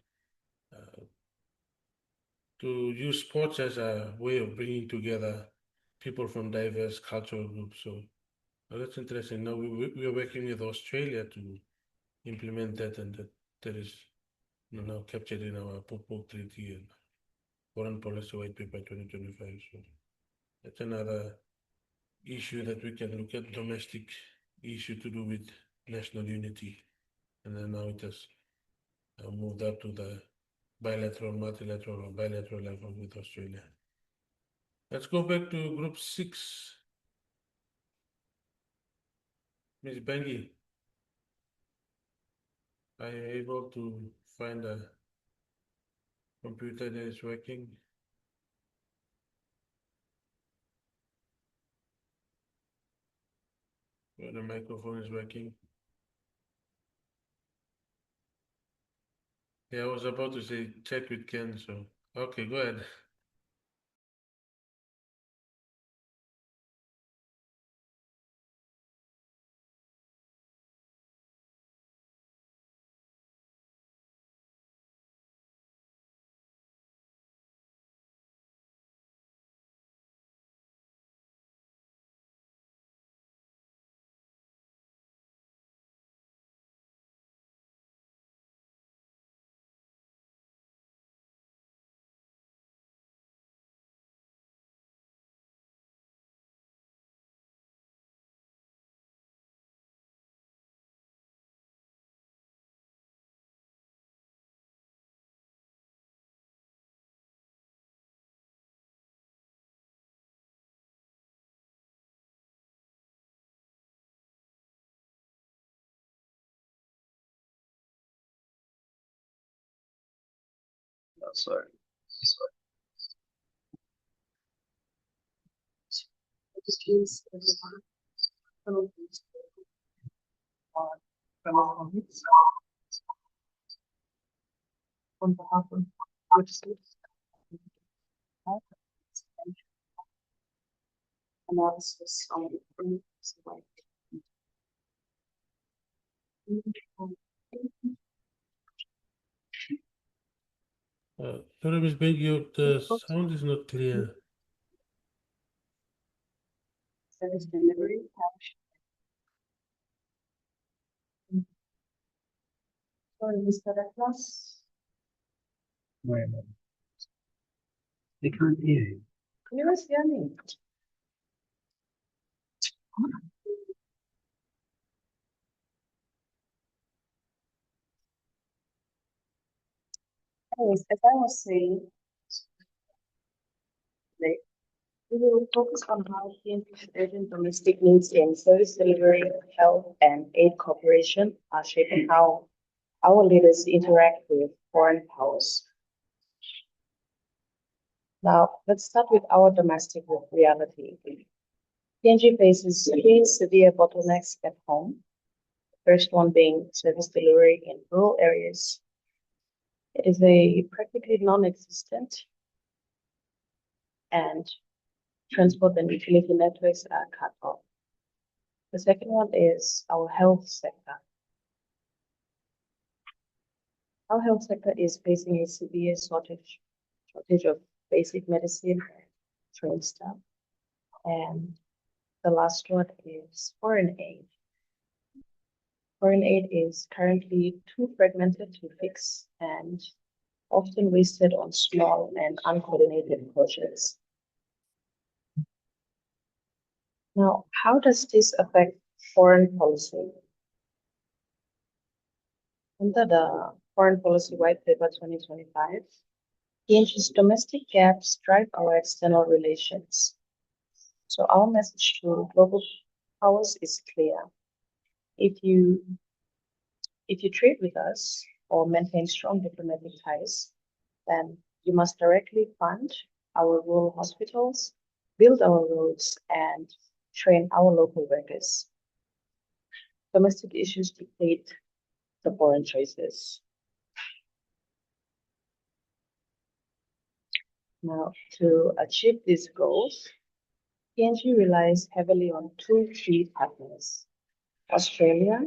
to use sports as a way of bringing together people from diverse cultural groups. So that's interesting. Now we are working with Australia to implement that, and that is now captured in our Papua Treaty and Foreign Policy White Paper 2025. So that's another issue that we can look at, domestic issue to do with national unity. And then now it has moved up to the bilateral, multilateral, or bilateral level with Australia. Let's go back to Group 6. Ms. Bengi, are you able to find a computer that is working? Where the microphone is working? Yeah, I was about to say check with Ken, so okay, go ahead. Sorry. Excuse everyone. Hello, please. Fellow colleagues, on behalf of legislators, analysis on the improvements of life. Sorry, Ms. Bengi, the sound is not clear. Service delivery, sorry, Mr. Atlas. Where? They can't hear you. Can you guys hear me? Anyways, as I was saying, like, we will focus on how PNP's urgent domestic needs in service delivery, health, and aid cooperation are shaping how our leaders interact with foreign powers. Now, let's start with our domestic reality. PNG faces three severe bottlenecks at home. The first one being service delivery in rural areas. It is practically non-existent, and transport and utility networks are cut off. The second one is our health sector. Our health sector is facing a severe shortage of basic medicine, trained staff, and the last one is foreign aid. Foreign aid is currently too fragmented to fix and often wasted on small and uncoordinated projects. Now, how does this affect foreign policy? Under the Foreign Policy White Paper 2025, PNG's domestic gaps drive our external relations. So our message to global powers is clear. If you trade with us or maintain strong diplomatic ties, then you must directly fund our rural hospitals, build our roads, and train our local workers. Domestic issues dictate the foreign choices. Now, to achieve these goals, PNG relies heavily on two key partners. Australia,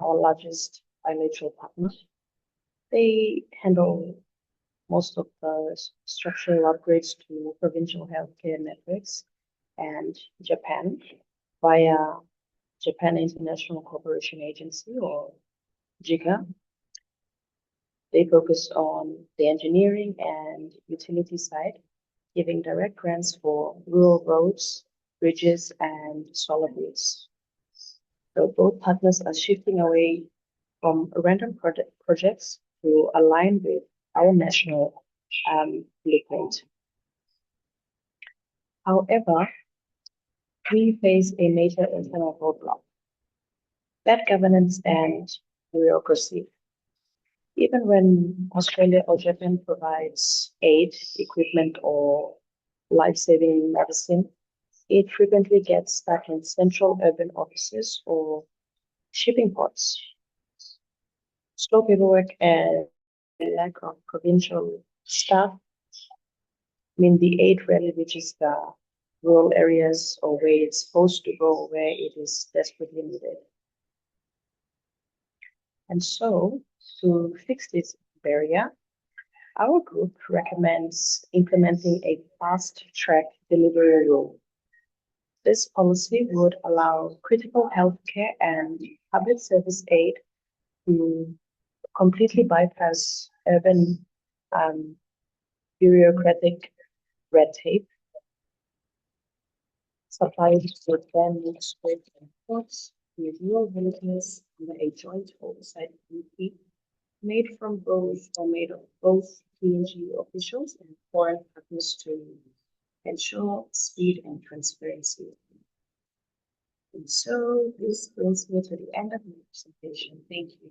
our largest bilateral partner, they handle most of the structural upgrades to provincial healthcare networks, and Japan via Japan International Cooperation Agency, or JICA. They focus on the engineering and utility side, giving direct grants for rural roads, bridges, and solar grids. So both partners are shifting away from random projects to align with our national blueprint. However, we face a major internal roadblock: bad governance and bureaucracy. Even when Australia or Japan provides aid, equipment, or life-saving medicine, it frequently gets stuck in central urban offices or shipping ports. Slow paperwork and lack of provincial staff mean the aid rarely reaches the rural areas or where it's supposed to go, where it is desperately needed. And so, to fix this barrier, our group recommends implementing a fast-track delivery rule. This policy would allow critical healthcare and public service aid to completely bypass urban bureaucratic red tape. Supplies would then move straight from ports with rural villages under a joint oversight committee made of both PNG officials and foreign partners to ensure speed and transparency. And so this brings me to the end of my presentation. Thank you.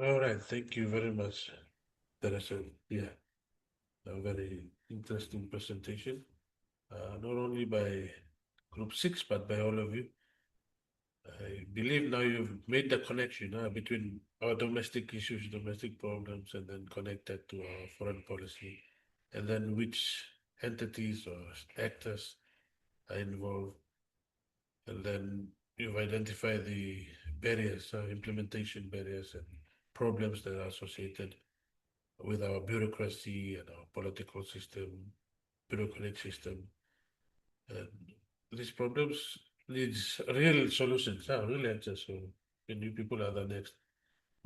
All right, thank you very much, Teresa. Yeah, a very interesting presentation, not only by Group 6, but by all of you. I believe now you've made the connection between our domestic issues, domestic problems, and then connect that to our foreign policy, and then which entities or actors are involved, and then you've identified the barriers, implementation barriers, and problems that are associated with our bureaucracy and our political system, bureaucratic system. And these problems needs real solutions, real answers. So when you people are the next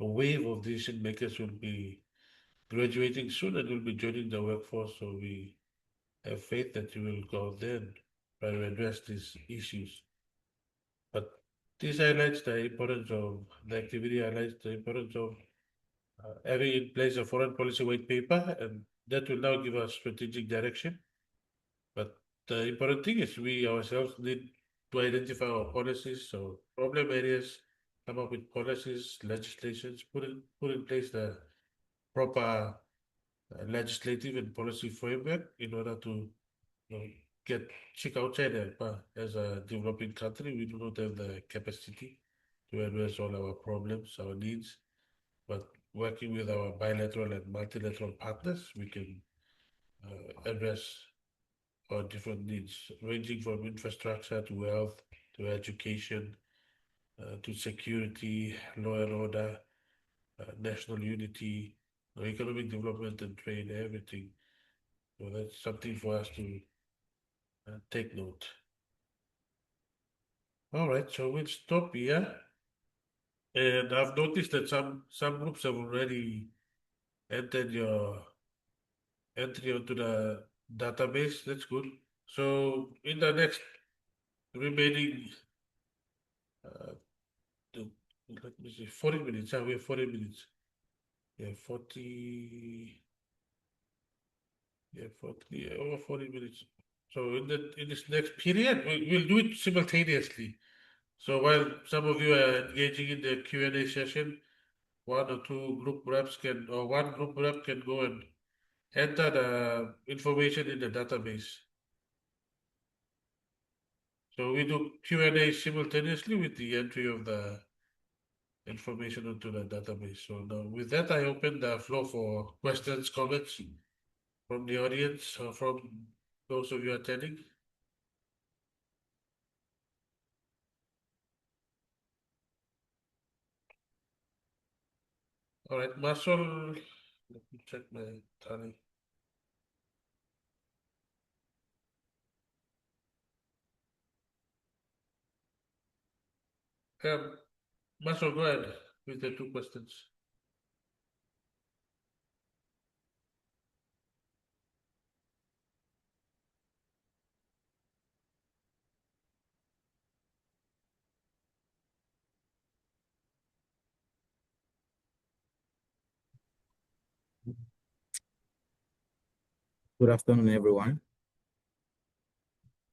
wave of decision makers will be graduating soon and will be joining the workforce. So we have faith that you will go there and try to address these issues. But this highlights the importance of the activity, highlights the importance of having in place a foreign policy white paper, and that will now give us strategic direction. But the important thing is we ourselves need to identify our policies, so problem areas, come up with policies, legislations, put in place the proper legislative and policy framework in order to get check outside help. As a developing country, we do not have the capacity to address all our problems, our needs, but working with our bilateral and multilateral partners, we can address our different needs, ranging from infrastructure to health to education to security, law and order, national unity, economic development and trade, everything. So that's something for us to take note. All right, so we'll stop here. And I've noticed that some groups have already entered your entry onto the database. That's good. So in the next remaining, the, let me see, 40 minutes. We have 40 minutes. Yeah, 40. Yeah, 40, over 40 minutes. So in this next period, we'll do it simultaneously. So while some of you are engaging in the Q&A session, one or two group reps can, or one group rep can go and enter the information in the database. So we do Q&A simultaneously with the entry of the information into the database. So now with that, I open the floor for questions, comments from the audience or from those of you attending. All right, Marshall, let me check my tally. Marshall, go ahead with the two questions. Good afternoon, everyone.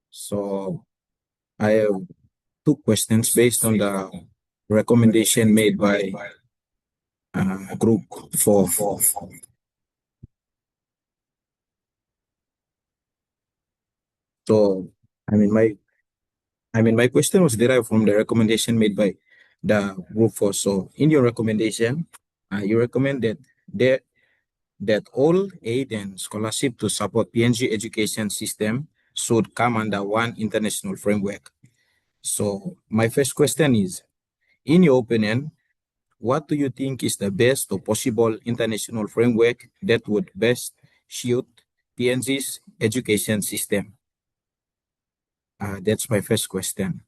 So I have two questions based on the recommendation made by Group 4. So my question was derived from the recommendation made by the Group 4. So in your recommendation, you recommend that all aid and scholarship to support PNG education system should come under one international framework. So my first question is, in your opinion, what do you think is the best or possible international framework that would best suit PNG's education system? That's my first question.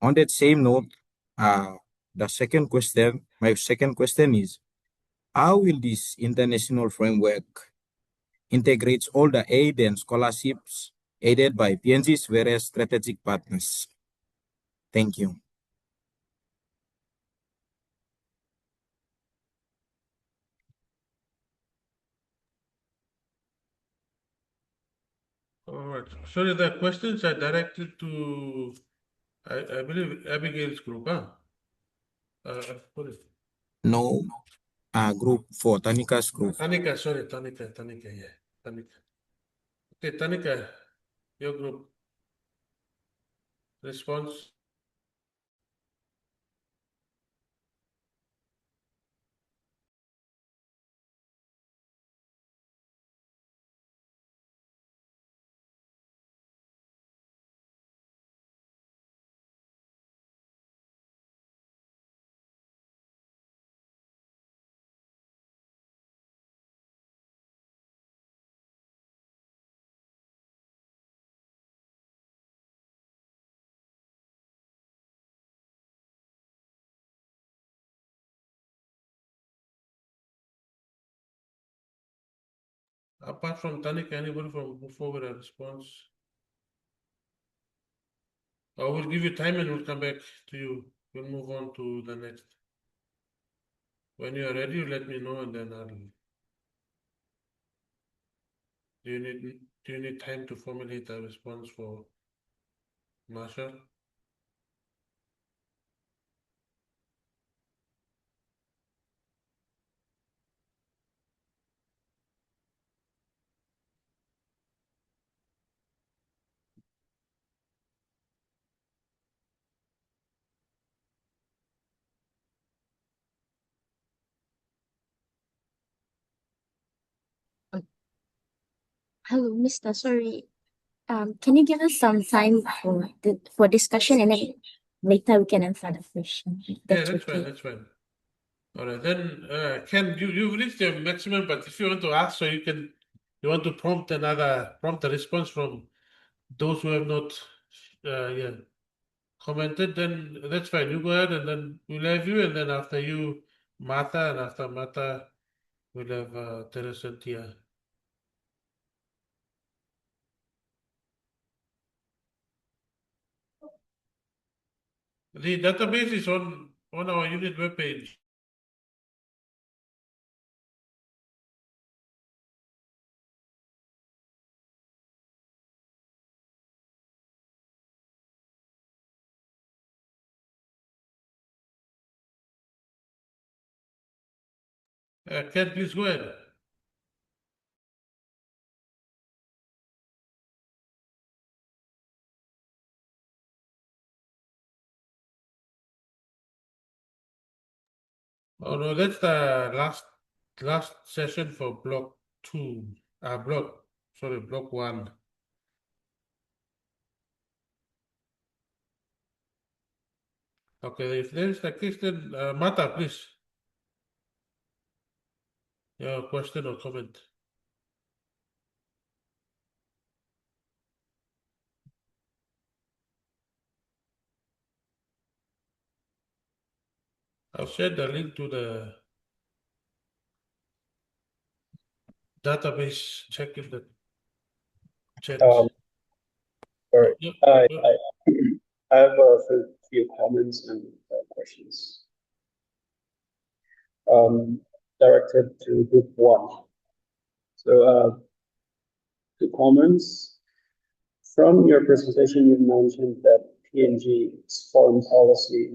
On that same note, my second question is, how will this international framework integrate all the aid and scholarships aided by PNG's various strategic partners? Thank you. All right. Sorry, the questions are directed to, I believe, Abigail's group, huh? What is it? No, Group 4, Tanika's group. Tanika, sorry, Tanika, yeah. Tanika. Okay, Tanika, your group. Response? Apart from Tanika, anybody from move forward a response? I will give you time and we'll come back to you. We'll move on to the next. When you are ready, you let me know and then I'll. Do you need time to formulate a response for Marshall? Hello, Mr. Sorry. Can you give us some time for discussion and then later we can answer the question. Yeah, That's that's fine. okay. That's fine. All right, then, Ken, you've reached your maximum, but if you want to ask, you want to prompt a response from those who have not, yeah, commented, then that's fine. You go ahead, and then we'll have you, and then after you, Martha, and after Martha, we'll have Teresa and Tia. The database is on our unit webpage. Ken, please go ahead. Oh no, that's the last session for block 2. Block 1. Okay, if there's the case, then Mata, please. Your question or comment. I'll share the link to the database. Check in the chat. Sorry. Yep. I have a few comments and questions directed to group 1. So, two comments. From your presentation, you mentioned that PNG's foreign policy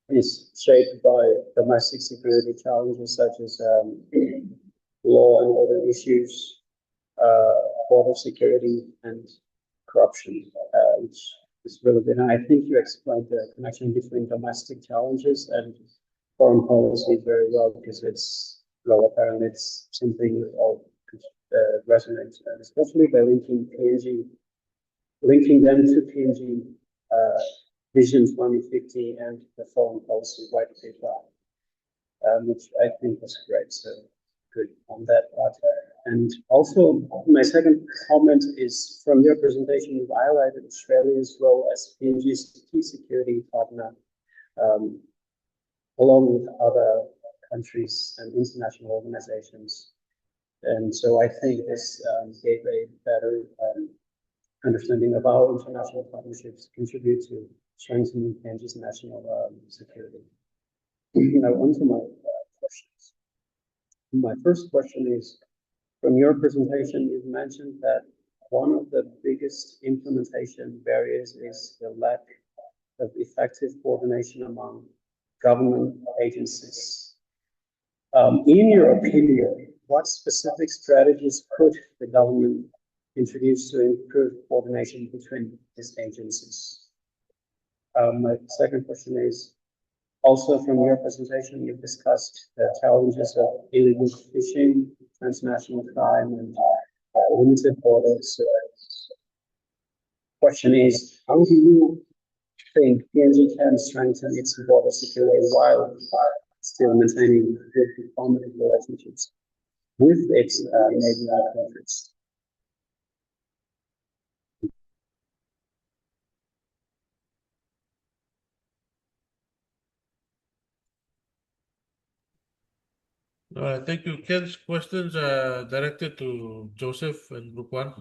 is shaped by domestic security challenges such as law and order issues, border security, and corruption, which is really good. And I think you explained the connection between domestic challenges and foreign policy very well, because apparently it's something we all resonate, especially by linking them to PNG Vision 2050 and the foreign policy white paper, which I think was great. So good on that part. And also, my second comment is, from your presentation, you've highlighted Australia's role as PNG's key security partner, along with other countries and international organizations. And so I think this gave a better understanding of how international partnerships contribute to strengthening PNG's national security. Now, on to my questions. My first question is, from your presentation, you've mentioned that one of the biggest implementation barriers is the lack of effective coordination among government agencies. In your opinion, what specific strategies could the government introduce to improve coordination between these agencies? My second question is, also from your presentation, you've discussed the challenges of illegal fishing, transnational crime, and limited borders. Question is, how do you think PNG can strengthen its border security while still maintaining good diplomatic relationships with its neighboring countries? Thank you. Ken's questions are directed to Joseph and Group 1.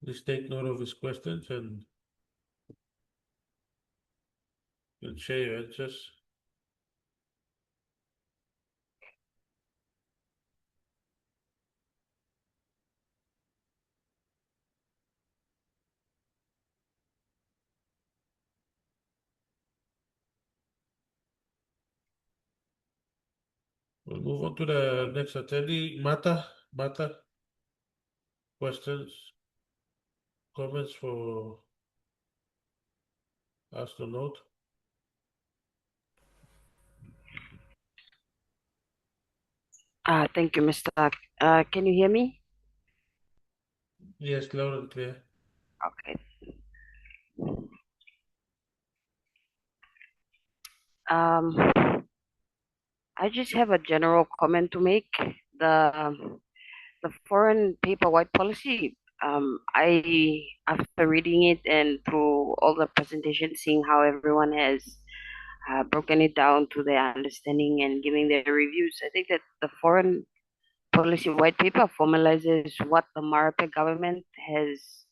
Please take note of his questions and share your answers. We'll move on to the next attendee, Mata. Mata, questions, comments for us to note? Thank you, Mr. Can you hear me? Yes, loud and clear. Okay. Um, I just have a general comment to make. The foreign paper white policy. I after reading it and through all the presentations, seeing how everyone has broken it down to their understanding and giving their reviews, I think that the foreign policy white paper formalizes what the Marape government has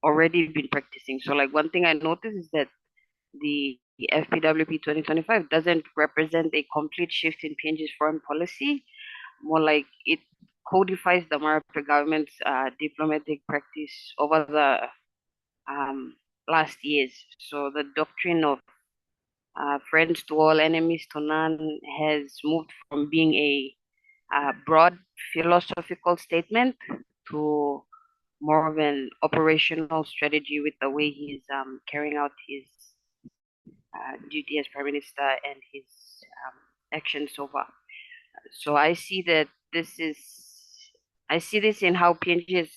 already been practicing. So, like one thing I noticed is that the FPWP 2025 doesn't represent a complete shift in PNG's foreign policy, more like it codifies the Marape government's diplomatic practice over the last years. So the doctrine of friends to all, enemies to none has moved from being a broad philosophical statement to more of an operational strategy with the way he's carrying out his duty as prime minister and his actions so far. So I see this in how PNG is,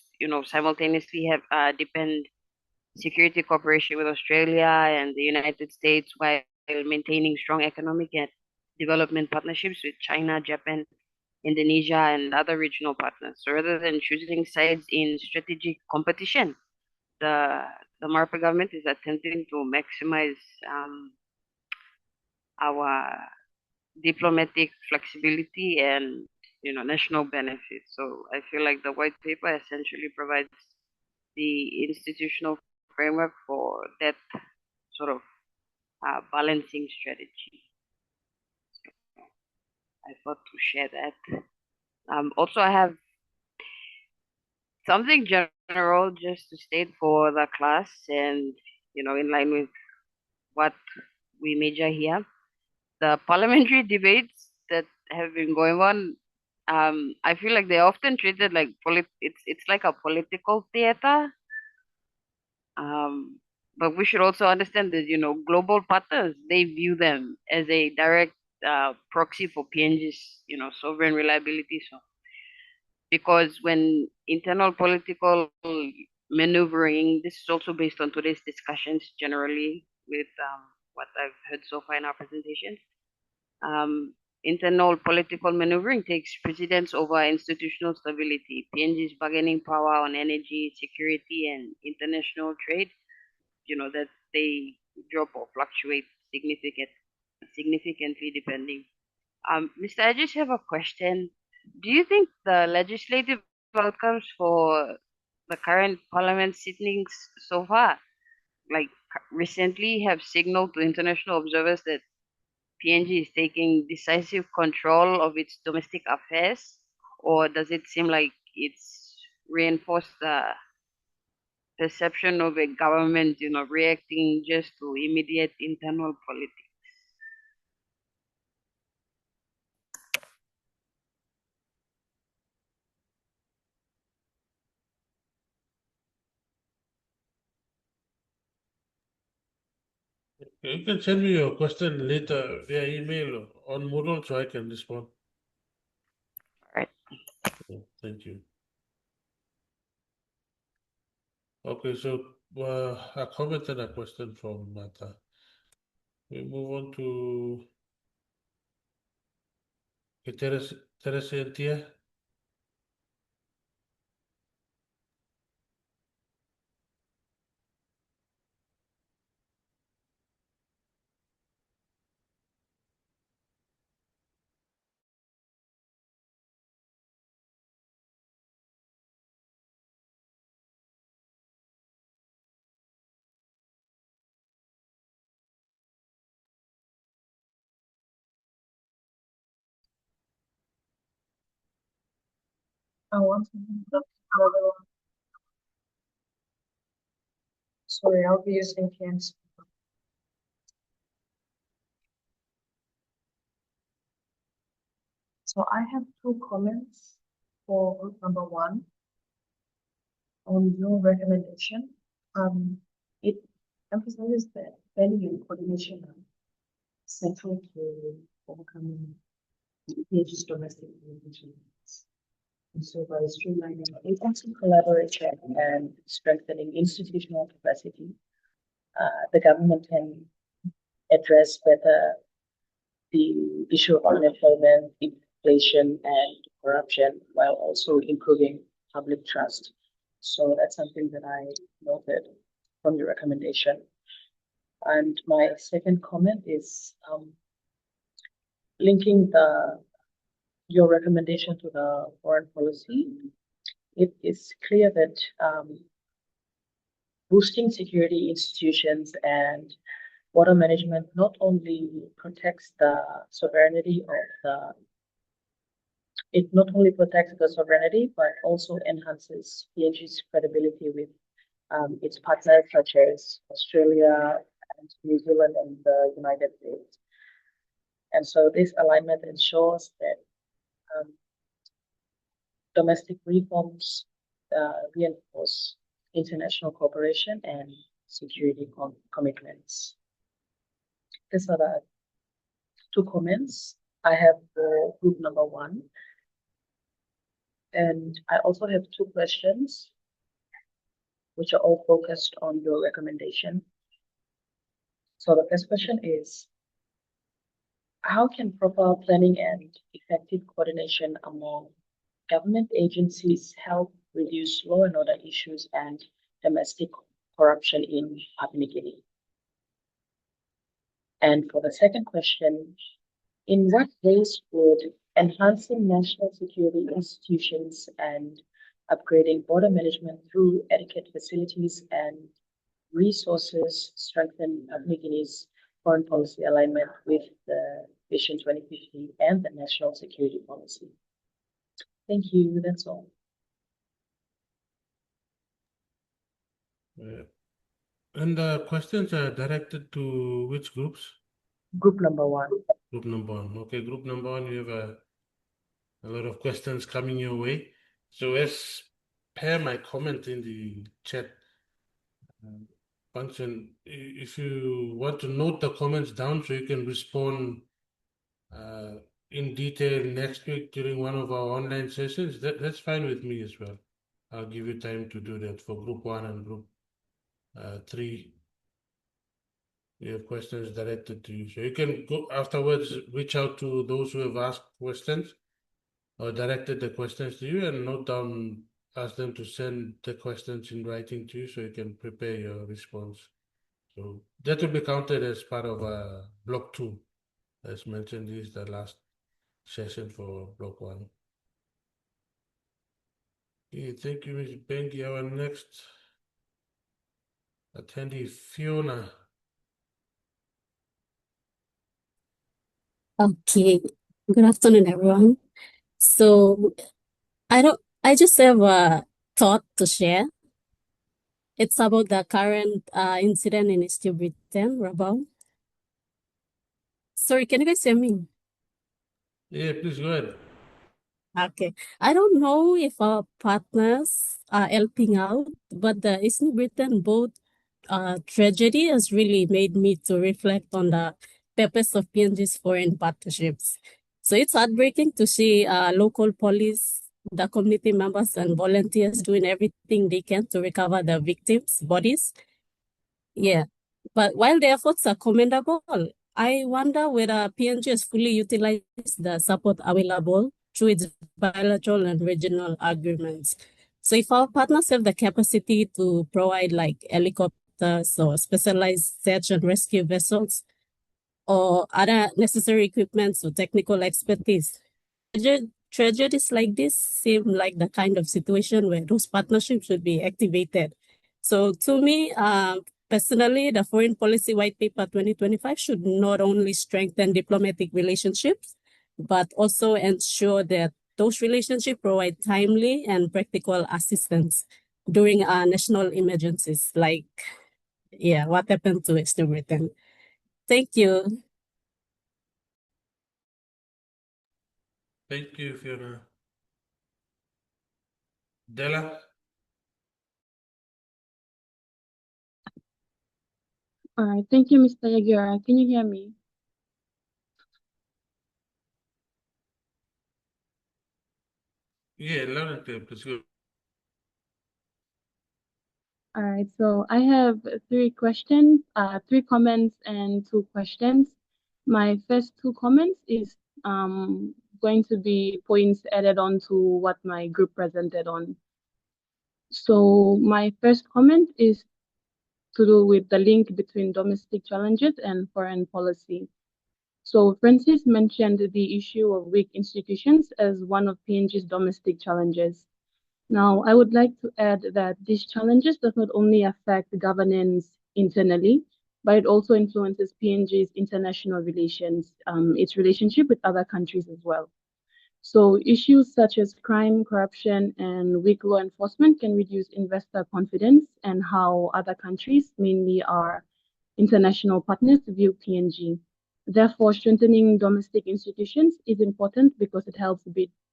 simultaneously have depend security cooperation with Australia and the United States while maintaining strong economic and development partnerships with China, Japan, Indonesia, and other regional partners. So rather than choosing sides in strategic competition, the the Marape government is attempting to maximize our diplomatic flexibility and national benefits. So I feel like the white paper essentially provides the institutional framework for that sort of balancing strategy. I thought to share that. Also, I have something general just to state for the class, and in line with what we major here. The parliamentary debates that have been going on, I feel like they're often treated like it's like a political theater. But we should also understand that global partners, they view them as a direct proxy for PNG's sovereign reliability. So because when internal political maneuvering, this is also based on today's discussions generally with what I've heard so far in our presentations. Internal political maneuvering takes precedence over institutional stability. PNG's bargaining power on energy, security, and international trade, that they drop or fluctuate significantly depending. Mr. I just have a question. Do you think the legislative outcomes for the current parliament sittings so far, like recently, have signaled to international observers that PNG is taking decisive control of its domestic affairs, or does it seem like it's reinforced the perception of a government, reacting just to immediate internal politics? You can send me your question later via email or on Moodle so I can respond. All right. Thank you. Okay, so a comment and a question from Mata. We move on to Teresa and Tia. I want to look another one. Sorry, I'll be using PNC. So I have two comments for group number one on your recommendation. It emphasizes the value coordination central to overcoming PNG's domestic relations. And so by streamlining intensive collaboration and strengthening institutional capacity, the government can address better the issue of unemployment, inflation, and corruption, while also improving public trust. So that's something that I noted from the recommendation. And my second comment is linking your recommendation to the foreign policy. It is clear that boosting security institutions and water management not only protects the sovereignty of the sovereignty, but also enhances PNG's credibility with its partners such as Australia and New Zealand and the United States. And so this alignment ensures that domestic reforms reinforce international cooperation and security commitments. These are the two comments I have for group number 1. And I also have 2 questions, which are all focused on your recommendation. So the first question is, how can proper planning and effective coordination among government agencies help reduce law and order issues and domestic corruption in Papua New Guinea? And for the second question, in what ways would enhancing national security institutions and upgrading border management through adequate facilities and resources strengthen Papua New Guinea's foreign policy alignment with the Vision 2050 and the national security policy? Thank you. That's all. And the questions are directed to which groups? Group number 1. Group number 1. Okay, group number 1, you have a lot of questions coming your way. So as per my comment in the chat function, if you want to note the comments down so you can respond in detail next week during one of our online sessions, that's fine with me as well. I'll give you time to do that for group 1 and group 3. You have questions directed to you. So you can go afterwards, reach out to those who have asked questions or directed the questions to you and note down, ask them to send the questions in writing to you so you can prepare your response. So that will be counted as part of block 2. As mentioned, this is the last session for block 1. Okay, thank you, Ms. Bengi. Our next attendee, Fiona. Okay, good afternoon, everyone. So I just have a thought to share. It's about the current incident in East Britain, Rabal. Sorry, can you guys hear me? Yeah, please go ahead. Okay. I don't know if our partners are helping out, but the East Britain boat tragedy has really made me to reflect on the purpose of PNG's foreign partnerships. So it's heartbreaking to see local police, the community members and volunteers doing everything they can to recover the victims' bodies. Yeah, but while the efforts are commendable, I wonder whether PNG has fully utilized the support available through its bilateral and regional agreements. So if our partners have the capacity to provide like helicopters or specialized search and rescue vessels or other necessary equipment or technical expertise, tragedies like this seem like the kind of situation where those partnerships should be activated. So to me, personally, the Foreign Policy White Paper 2025 should not only strengthen diplomatic relationships, but also ensure that those relationships provide timely and practical assistance during national emergencies, like, what happened to West Britain. Thank you. Thank you, Fiona. Della? All right. Thank you, Mr. Yagira. Can you hear me? Yeah, loud and clear, please go. All right, so I have three questions, three comments and two questions. My first two comments is going to be points added on to what my group presented on. So my first comment is to do with the link between domestic challenges and foreign policy. So Francis mentioned the issue of weak institutions as one of PNG's domestic challenges. Now, I would like to add that these challenges does not only affect governance internally, but it also influences PNG's international relations, its relationship with other countries as well. So issues such as crime, corruption, and weak law enforcement can reduce investor confidence and how other countries, mainly our international partners, view PNG. Therefore, strengthening domestic institutions is important because it helps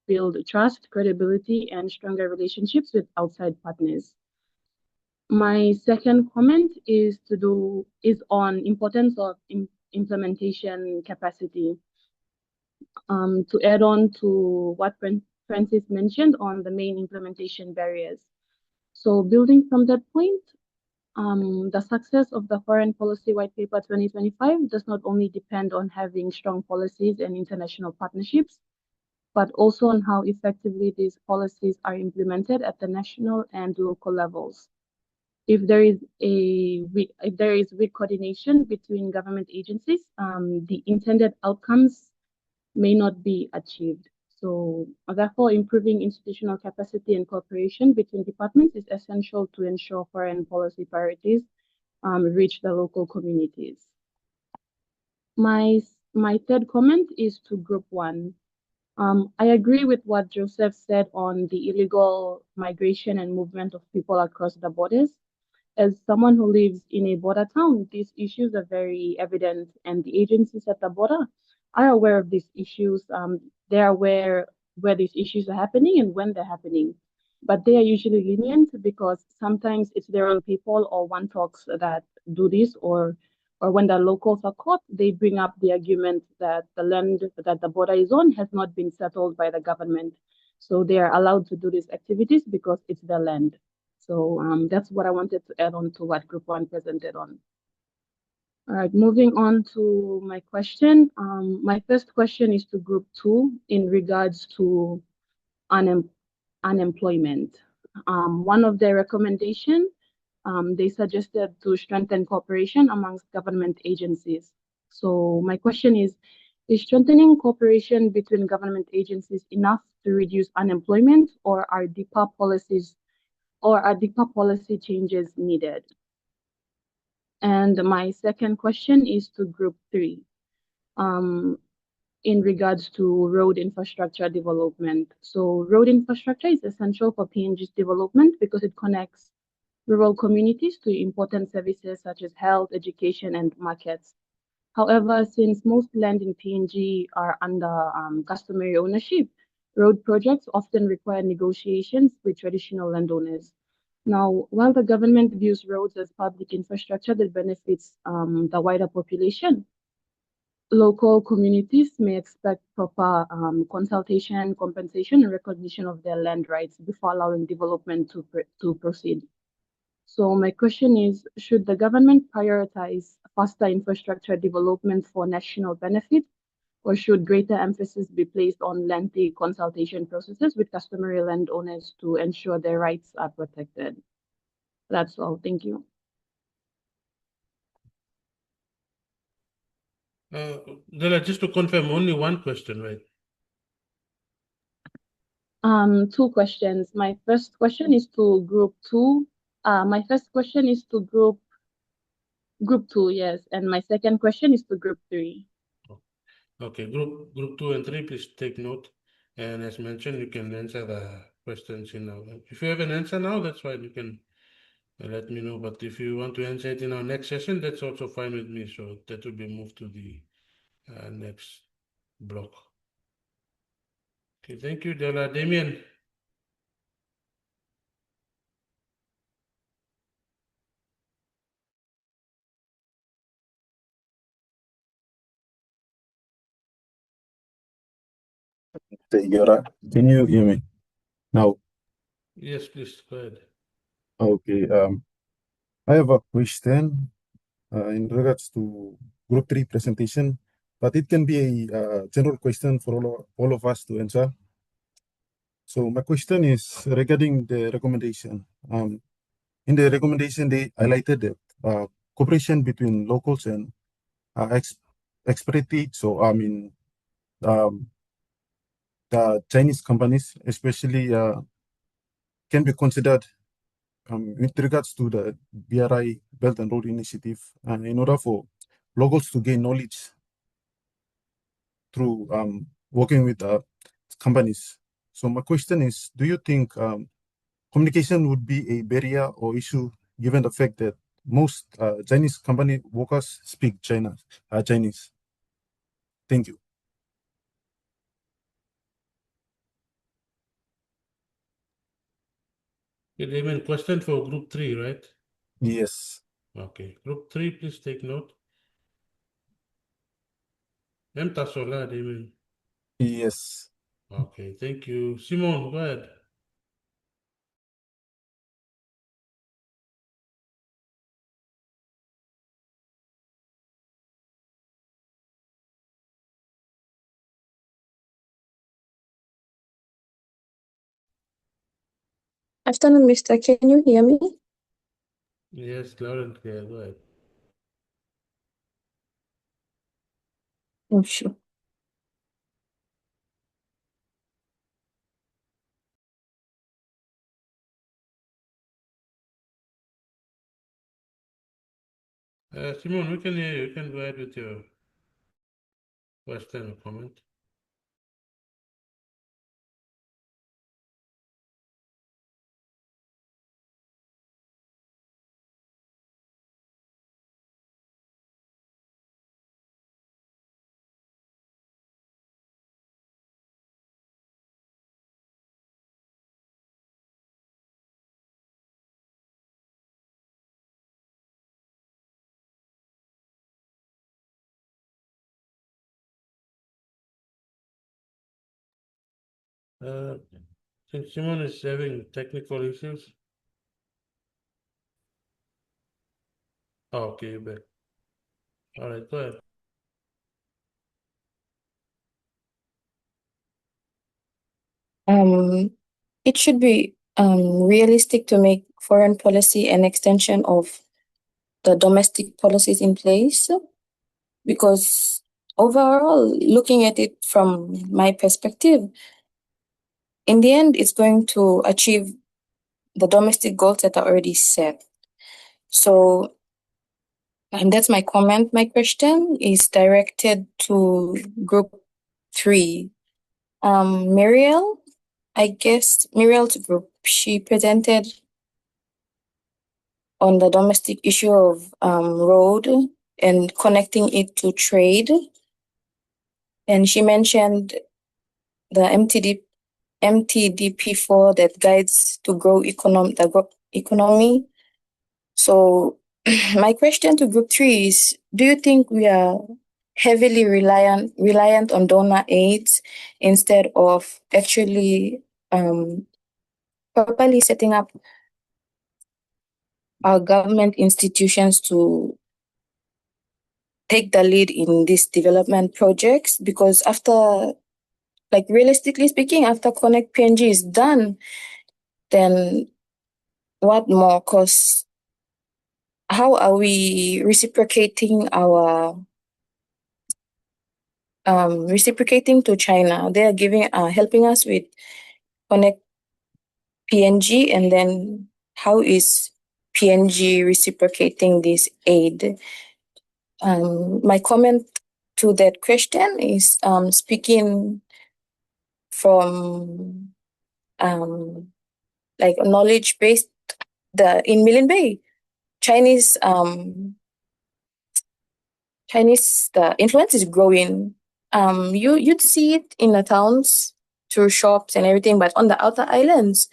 build trust, credibility, and stronger relationships with outside partners. My second comment is on importance of implementation capacity. To add on to what Francis mentioned on the main implementation barriers. So building from that point, the success of the Foreign Policy White Paper 2025 does not only depend on having strong policies and international partnerships, but also on how effectively these policies are implemented at the national and local levels. If there is weak coordination between government agencies, the intended outcomes may not be achieved. So therefore, improving institutional capacity and cooperation between departments is essential to ensure foreign policy priorities reach the local communities. My third comment is to Group 1. I agree with what Joseph said on the illegal migration and movement of people across the borders. As someone who lives in a border town, these issues are very evident, and the agencies at the border are aware of these issues. They're aware where these issues are happening and when they're happening. But they are usually lenient because sometimes it's their own people or one talks that do this, or when the locals are caught, they bring up the argument that the land that the border is on has not been settled by the government. So they are allowed to do these activities because it's their land. So that's what I wanted to add on to what Group 1 presented on. All right, moving on to my question. My first question is to Group 2 in regards to unemployment. One of their recommendations, they suggested to strengthen cooperation amongst government agencies. So my question is strengthening cooperation between government agencies enough to reduce unemployment, or are deeper policy changes needed? And my second question is to Group 3 in regards to road infrastructure development. So road infrastructure is essential for PNG's development because it connects rural communities to important services such as health, education, and markets. However, since most land in PNG are under customary ownership, road projects often require negotiations with traditional landowners. Now, while the government views roads as public infrastructure that benefits the wider population, local communities may expect proper consultation, compensation, and recognition of their land rights before allowing development to proceed. So my question is, should the government prioritize faster infrastructure development for national benefit, or should greater emphasis be placed on lengthy consultation processes with customary landowners to ensure their rights are protected? That's all. Thank you. Dela, just to confirm, only one question, right? Two questions. My first question is to Group 2. My first question is to Group 2, yes, and my second question is to Group 3. Okay, group 2 and 3, please take note. And as mentioned, you can answer the questions now. If you have an answer now, that's fine. You can let me know. But if you want to answer it in our next session, that's also fine with me. So that will be moved to the next block. Okay, thank you, Dela. Damien. Can you hear me? Now, Yes, please go ahead. okay. I have a question in regards to Group 3 presentation, but it can be a general question for all of us to answer. So my question is regarding the recommendation. In the recommendation, they highlighted that cooperation between locals and expatriates, so I mean the Chinese companies, especially can be considered with regards to the BRI Belt and Road Initiative, in order for locals to gain knowledge through working with companies. So my question is, do you think communication would be a barrier or issue given the fact that most Chinese company workers speak Chinese? Thank you. Okay, Damon, question for Group 3, right? Yes. Okay. Group 3, please take note. Tasola, Damon. Yes. Okay, thank you. Simon, go ahead. Afternoon, Mister. Can you hear me? Yes, loud and clear. Go ahead. Oh, sure. Simon, we can hear you. You can go ahead with your question or comment. Since Simon is having technical issues. Oh, okay, you're back. All right, go ahead. It should be realistic to make foreign policy an extension of the domestic policies in place, because overall, looking at it from my perspective, in the end, it's going to achieve the domestic goals that are already set. So, and that's my comment. My question is directed to Group 3. Muriel, I guess Muriel's group, she presented on the domestic issue of road and connecting it to trade. And she mentioned the MTDP4 that guides to grow the economy. So my question to Group 3 is, do you think we are heavily reliant on donor aids instead of actually properly setting up our government institutions to take the lead in these development projects? Because after, like realistically speaking, after Connect PNG is done, then what more? Because how are we reciprocating to China? They are helping us with Connect PNG, and then how is PNG reciprocating this aid? My comment to that question is speaking from like knowledge based. In Millen Bay, Chinese the influence is growing. You'd see it in the towns through shops and everything, but on the outer islands,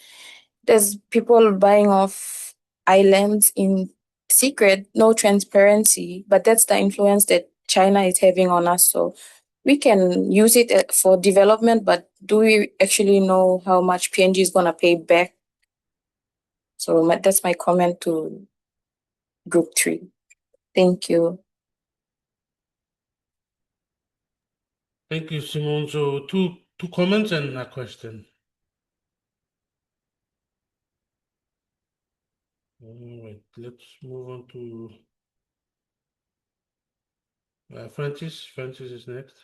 there's people buying off islands in secret, no transparency. But that's the influence that China is having on us. So we can use it for development, but do we actually know how much PNG is gonna pay back? So that's my comment to group 3. Thank you. Thank you, Simone. So two comments and a question. All right, let's move on to Francis. Francis is next.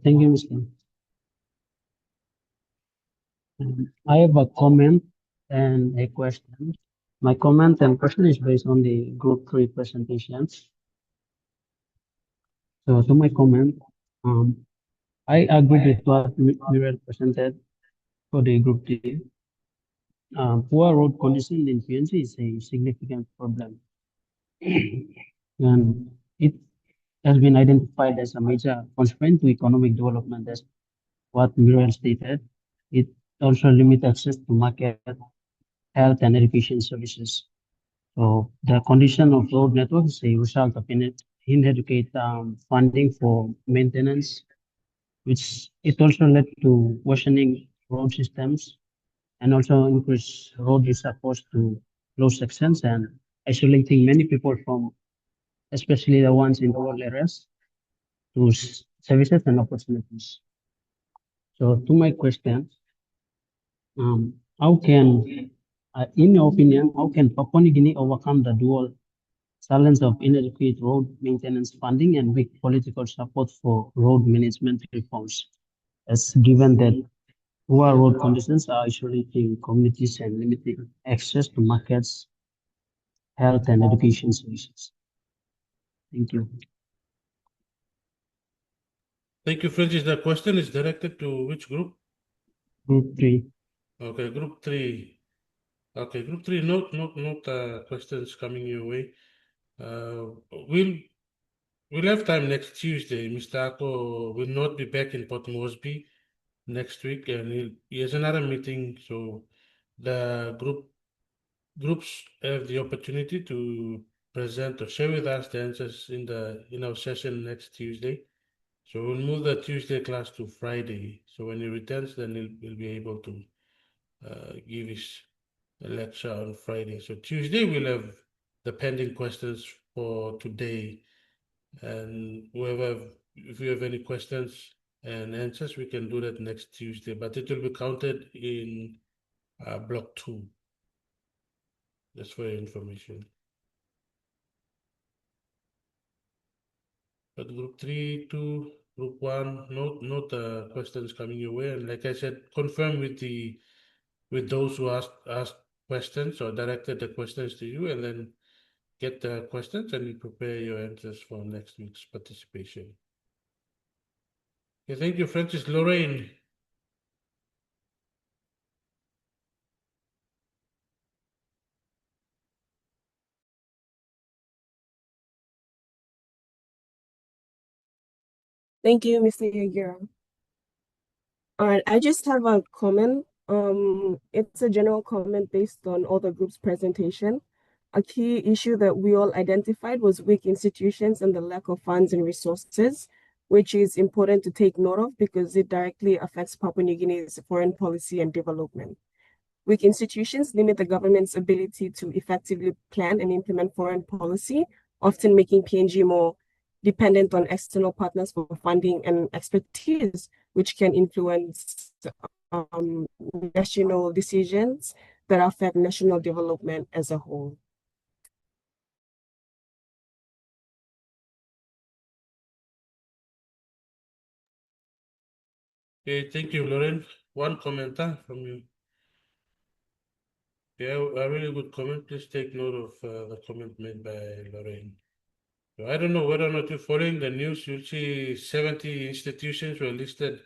Thank you, Mr. I have a comment and a question. My comment and question is based on the group 3 presentations. So to my comment, I agree with what Muriel presented for the group 3. Poor road condition in PNG is a significant problem. And it has been identified as a major constraint to economic development, as what Muriel stated. It also limits access to market, health, and education services. So the condition of road network is a result of inadequate funding for maintenance, which it also led to worsening road systems and also increased road use opposed to low sections and isolating many people from, especially the ones in rural areas, to services and opportunities. So to my question, how can, in your opinion, how can Papua New Guinea overcome the dual challenge of inadequate road maintenance funding and weak political support for road management reforms, as given that poor road conditions are isolating communities and limiting access to markets, health, and education services? Thank you. Thank you, Francis. The question is directed to which group? Group 3. Okay, group 3. Okay, group 3. Note questions coming your way. We'll have time next Tuesday. Mr. Ako will not be back in Port Moresby next week, and he has another meeting. So the groups have the opportunity to present or share with us the answers in our session next Tuesday. So we'll move the Tuesday class to Friday. So when he returns, then he'll be able to give his lecture on Friday. So Tuesday we'll have the pending questions for today. And if you have any questions and answers, we can do that next Tuesday. But it will be counted in block 2. Just for your information. But group 3, 2, group 1, note the questions coming your way. And like I said, confirm with those who asked questions or directed the questions to you, and then get the questions and you prepare your answers for next week's participation. Okay, thank you, Francis. Lorraine. Thank you, Mr. Yagiro. All right, I just have a comment. It's a general comment based on all the group's presentation. A key issue that we all identified was weak institutions and the lack of funds and resources, which is important to take note of because it directly affects Papua New Guinea's foreign policy and development. Weak institutions limit the government's ability to effectively plan and implement foreign policy, often making PNG more dependent on external partners for funding and expertise, which can influence national decisions that affect national development as a whole. Okay, thank you, Lauren. One commenter from you. Yeah, a really good comment. Please take note of the comment made by Lorraine. So I don't know whether or not you're following the news. You'll see 70 institutions were listed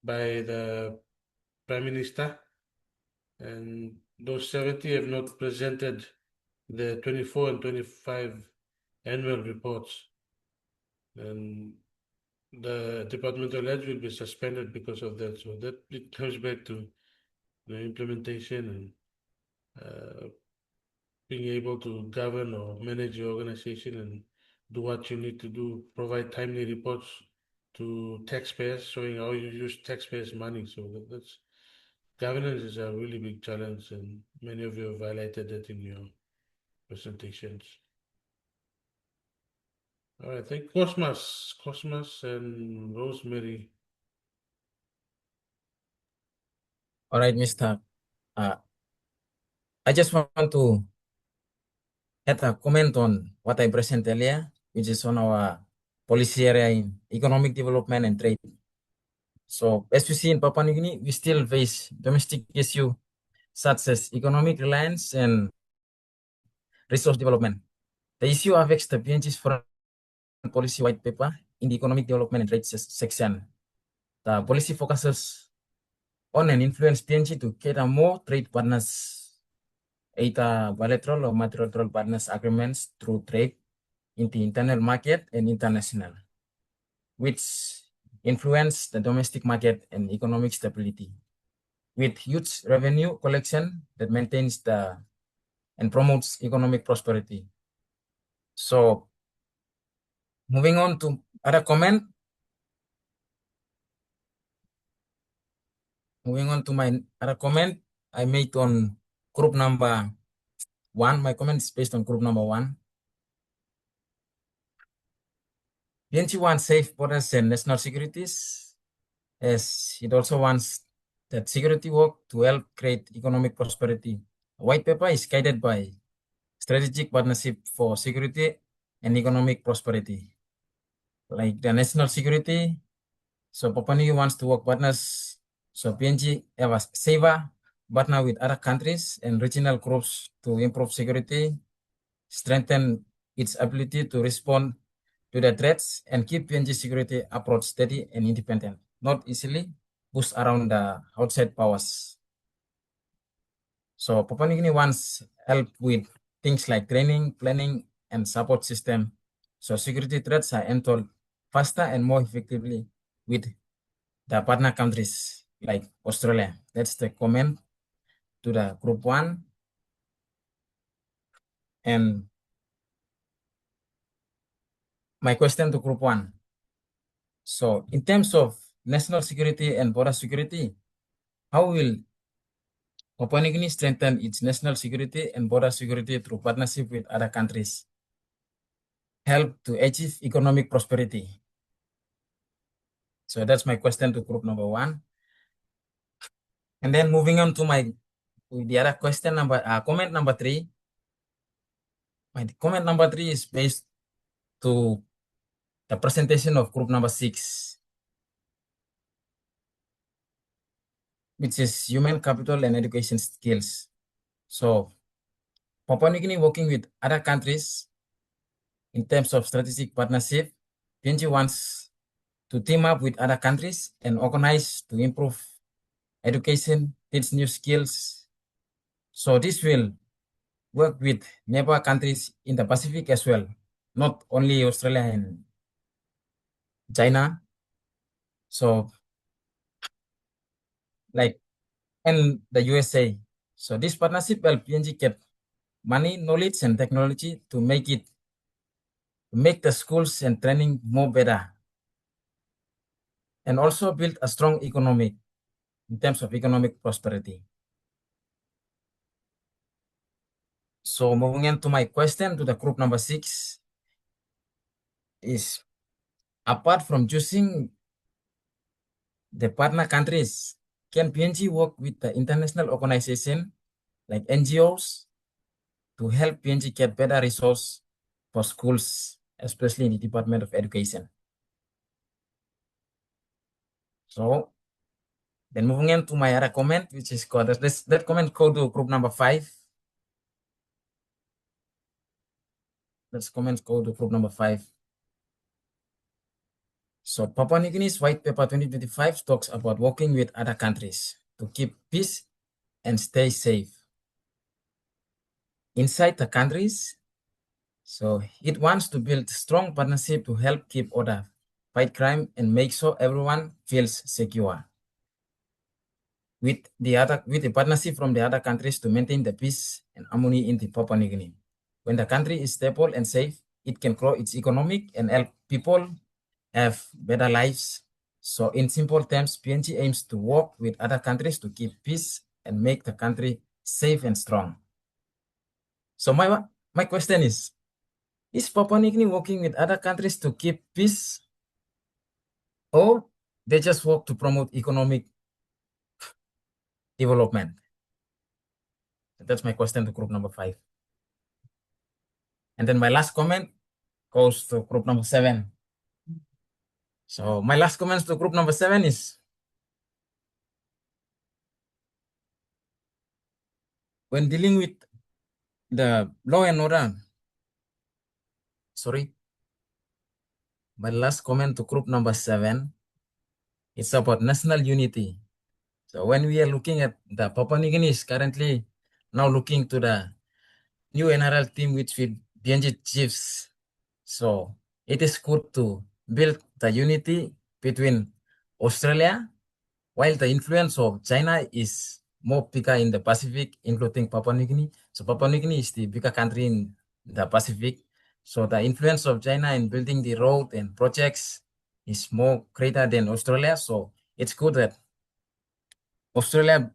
by the Prime Minister, and those 70 have not presented the 24 and 25 annual reports. and the departmental heads will be suspended because of that. So that it comes back to the implementation and being able to govern or manage your organization and do what you need to do, provide timely reports to taxpayers, showing how you use taxpayers' money. So that's governance is a really big challenge, and many of you have highlighted that in your presentations. All right, thank Cosmas and Rosemary. All right, Mr. I just want to add a comment on what I presented earlier, which is on our policy area in economic development and trade. So as we see in Papua New Guinea, we still face domestic issue such as economic reliance and resource development. The issue affects the PNG's foreign policy white paper in the economic development and trade section. The policy focuses on and influence PNG to cater more trade partners, either bilateral or multilateral partners agreements through trade in the internal market and international, which influence the domestic market and economic stability, with huge revenue collection that maintains the and promotes economic prosperity. So moving on to other comment. Moving on to my other comment I made on group number 1. My comment is based on group number 1. PNG wants safe borders and national securities, as it also wants that security work to help create economic prosperity. A white paper is guided by strategic partnership for security and economic prosperity. Like the national security, so Papua New Guinea wants to work partners, so PNG have a safer partner with other countries and regional groups to improve security, strengthen its ability to respond to the threats, and keep PNG security approach steady and independent, not easily pushed around the outside powers. So Papua New Guinea wants help with things like training, planning, and support system, so security threats are handled faster and more effectively with the partner countries like Australia. That's the comment to the group 1. And my question to group 1. So in terms of national security and border security, how will Papua New Guinea strengthen its national security and border security through partnership with other countries, help to achieve economic prosperity? So that's my question to group number 1. And then moving on to the other question comment number 3. My comment number 3 is based to the presentation of group number 6, which is human capital and education skills. So Papua New Guinea working with other countries in terms of strategic partnership, PNG wants to team up with other countries and organize to improve education, teach new skills. So this will work with neighbor countries in the Pacific as well, not only Australia and China. So like, and the USA. So this partnership will PNG get money, knowledge, and technology to make the schools and training more better, and also build a strong economy in terms of economic prosperity. So moving on to my question to the group number 6 is, apart from choosing the partner countries, can PNG work with the international organization like NGOs to help PNG get better resource for schools, especially in the Department of Education? So then moving on to my other comment, which is called that comment go to group number 5. Let's comment go to group number 5. So Papua New Guinea's White Paper 2025 talks about working with other countries to keep peace and stay safe. Inside the countries, So it wants to build strong partnership to help keep order, fight crime, and make sure everyone feels secure. With the partnership from the other countries to maintain the peace and harmony in the Papua New Guinea. When the country is stable and safe, it can grow its economic and help people have better lives. So in simple terms, PNG aims to work with other countries to keep peace and make the country safe and strong. So my question is Papua New Guinea working with other countries to keep peace, or they just work to promote economic development? That's my question to group number 5. And then my last comment goes to group number 7. So my last comments to group number 7 is, when dealing with the law and order, my last comment to group number 7 is about national unity. So when we are looking at the Papua New Guinea is currently now looking to the new NRL team with PNG chiefs. So it is good to build the unity between Australia, while the influence of China is more bigger in the Pacific, including Papua New Guinea. So Papua New Guinea is the bigger country in the Pacific. So the influence of China in building the road and projects is more greater than Australia. So it's good that Australia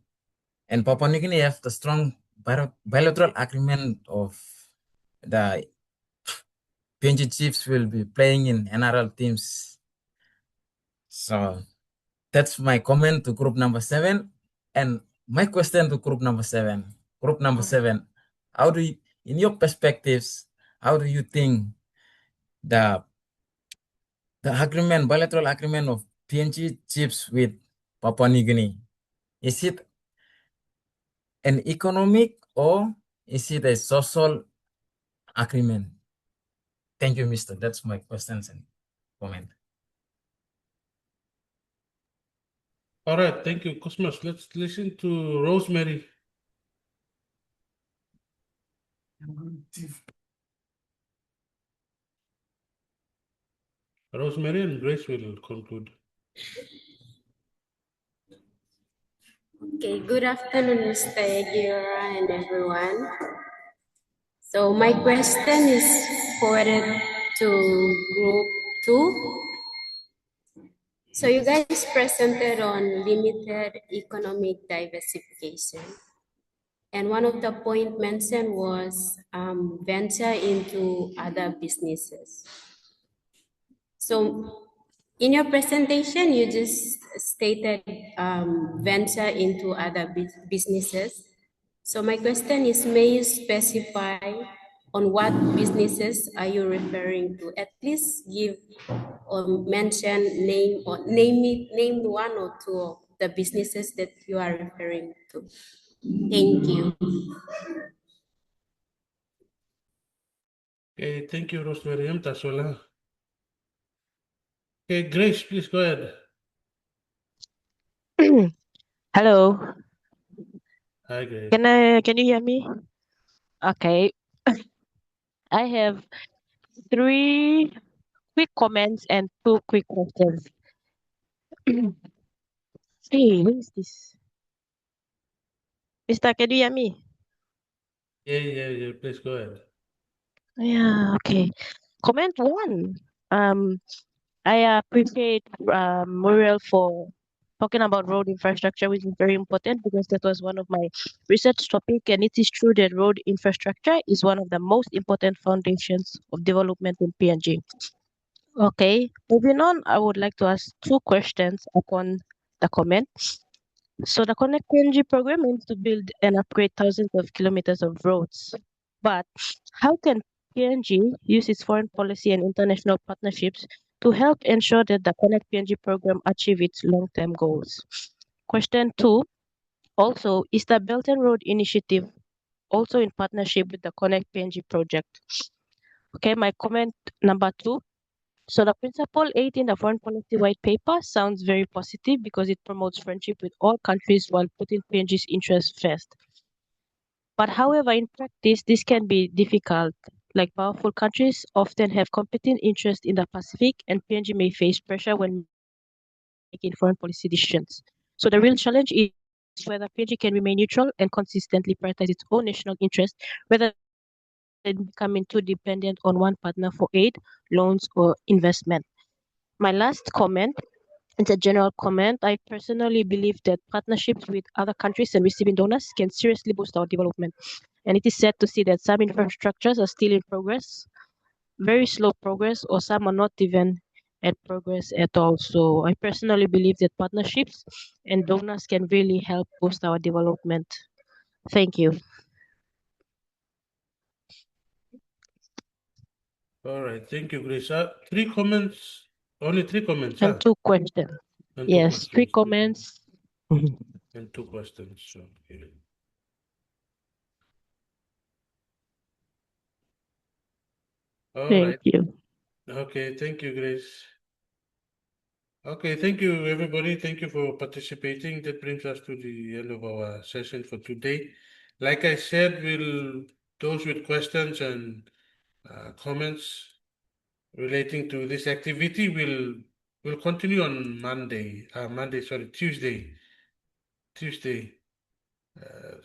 and Papua New Guinea have the strong bilateral agreement of the PNG chiefs will be playing in NRL teams. So that's my comment to group number 7. And my question to group number 7. Group number 7, how do you, in your perspectives, how do you think the bilateral agreement of PNG chiefs with Papua New Guinea, is it an economic or is it a social agreement? Thank you, Mister. That's my questions and comment. All right, thank you, Cosmos. Let's listen to Rosemary. Rosemary and Grace will conclude. Okay, good afternoon, Mr. Aguirre and everyone. So my question is forwarded to group 2. So you guys presented on limited economic diversification. And one of the point mentioned was venture into other businesses. So in your presentation, you just stated venture into other businesses. So my question is, may you specify on what businesses are you referring to? At least give or mention name one or two of the businesses that you are referring to. Thank you. Okay, thank you, Rosemary. Tasola. Okay, Grace, please go ahead. Hello. Hi, Grace. Can you hear me? Okay. I have 3 quick comments and 2 quick questions. Hey, where is this? Mister, can you hear me? Yeah. Please go ahead. Yeah, okay. Comment 1. I appreciate Muriel for talking about road infrastructure, which is very important because that was one of my research topic, and it is true that road infrastructure is one of the most important foundations of development in PNG. Okay, moving on, I would like to ask 2 questions upon the comment. So the Connect PNG program aims to build and upgrade thousands of kilometers of roads. But how can PNG use its foreign policy and international partnerships to help ensure that the Connect PNG program achieve its long-term goals? Question 2, also, is the Belt and Road Initiative also in partnership with the Connect PNG project? Okay, my comment number 2. So the Principle 8 in the Foreign Policy White Paper sounds very positive because it promotes friendship with all countries while putting PNG's interests first. But however, in practice, this can be difficult. like powerful countries, often have competing interests in the Pacific, and PNG may face pressure when making foreign policy decisions. So the real challenge is whether PNG can remain neutral and consistently prioritize its own national interest, rather than becoming too dependent on one partner for aid, loans, or investment. My last comment, it's a general comment. I personally believe that partnerships with other countries and receiving donors can seriously boost our development. And it is sad to see that some infrastructures are still in progress, very slow progress, or some are not even at progress at all. So I personally believe that partnerships and donors can really help boost our development. Thank you. All right, thank you, Grace. Three comments, only three comments, And two questions. And two Yes, three questions. comments. And two questions. Okay. All Thank right. you. Okay, thank you, Grace. Okay, thank you, everybody. Thank you for participating. That brings us to the end of our session for today. Like I said, those with questions and comments relating to this activity will continue on Tuesday.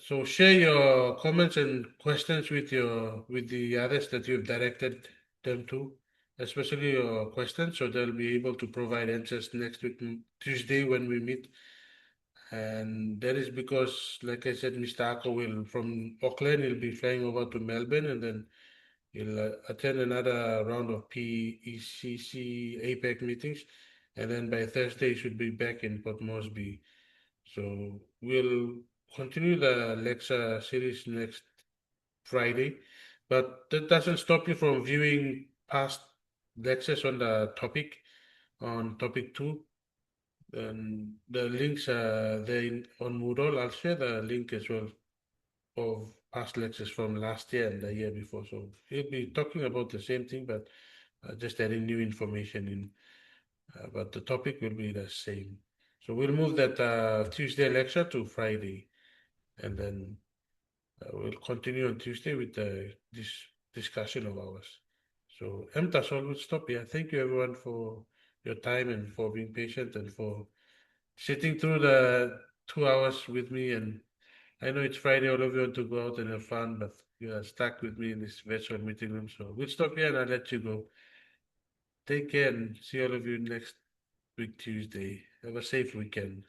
So share your comments and questions with the others that you've directed them to, especially your questions, so they'll be able to provide answers next week, Tuesday, when we meet. And that is because, like I said, Mr. Ako will, from Auckland, he'll be flying over to Melbourne, and then he'll attend another round of PECC APEC meetings. And then by Thursday, he should be back in Port Moresby. So we'll continue the lecture series next Friday, but that doesn't stop you from viewing past lectures on the topic, on topic 2. And the links are there on Moodle. I'll share the link as well of past lectures from last year and the year before. So he'll be talking about the same thing, but just adding new information in. But the topic will be the same. So we'll move that Tuesday lecture to Friday, and then we'll continue on Tuesday with this discussion of ours. So, Emtasol, we'll stop here. Thank you, everyone, for your time and for being patient and for sitting through the 2 hours with me. And I know it's Friday, all of you want to go out and have fun, but you are stuck with me in this virtual meeting room. So we'll stop here and I'll let you go. Take care and see all of you next week, Tuesday. Have a safe weekend.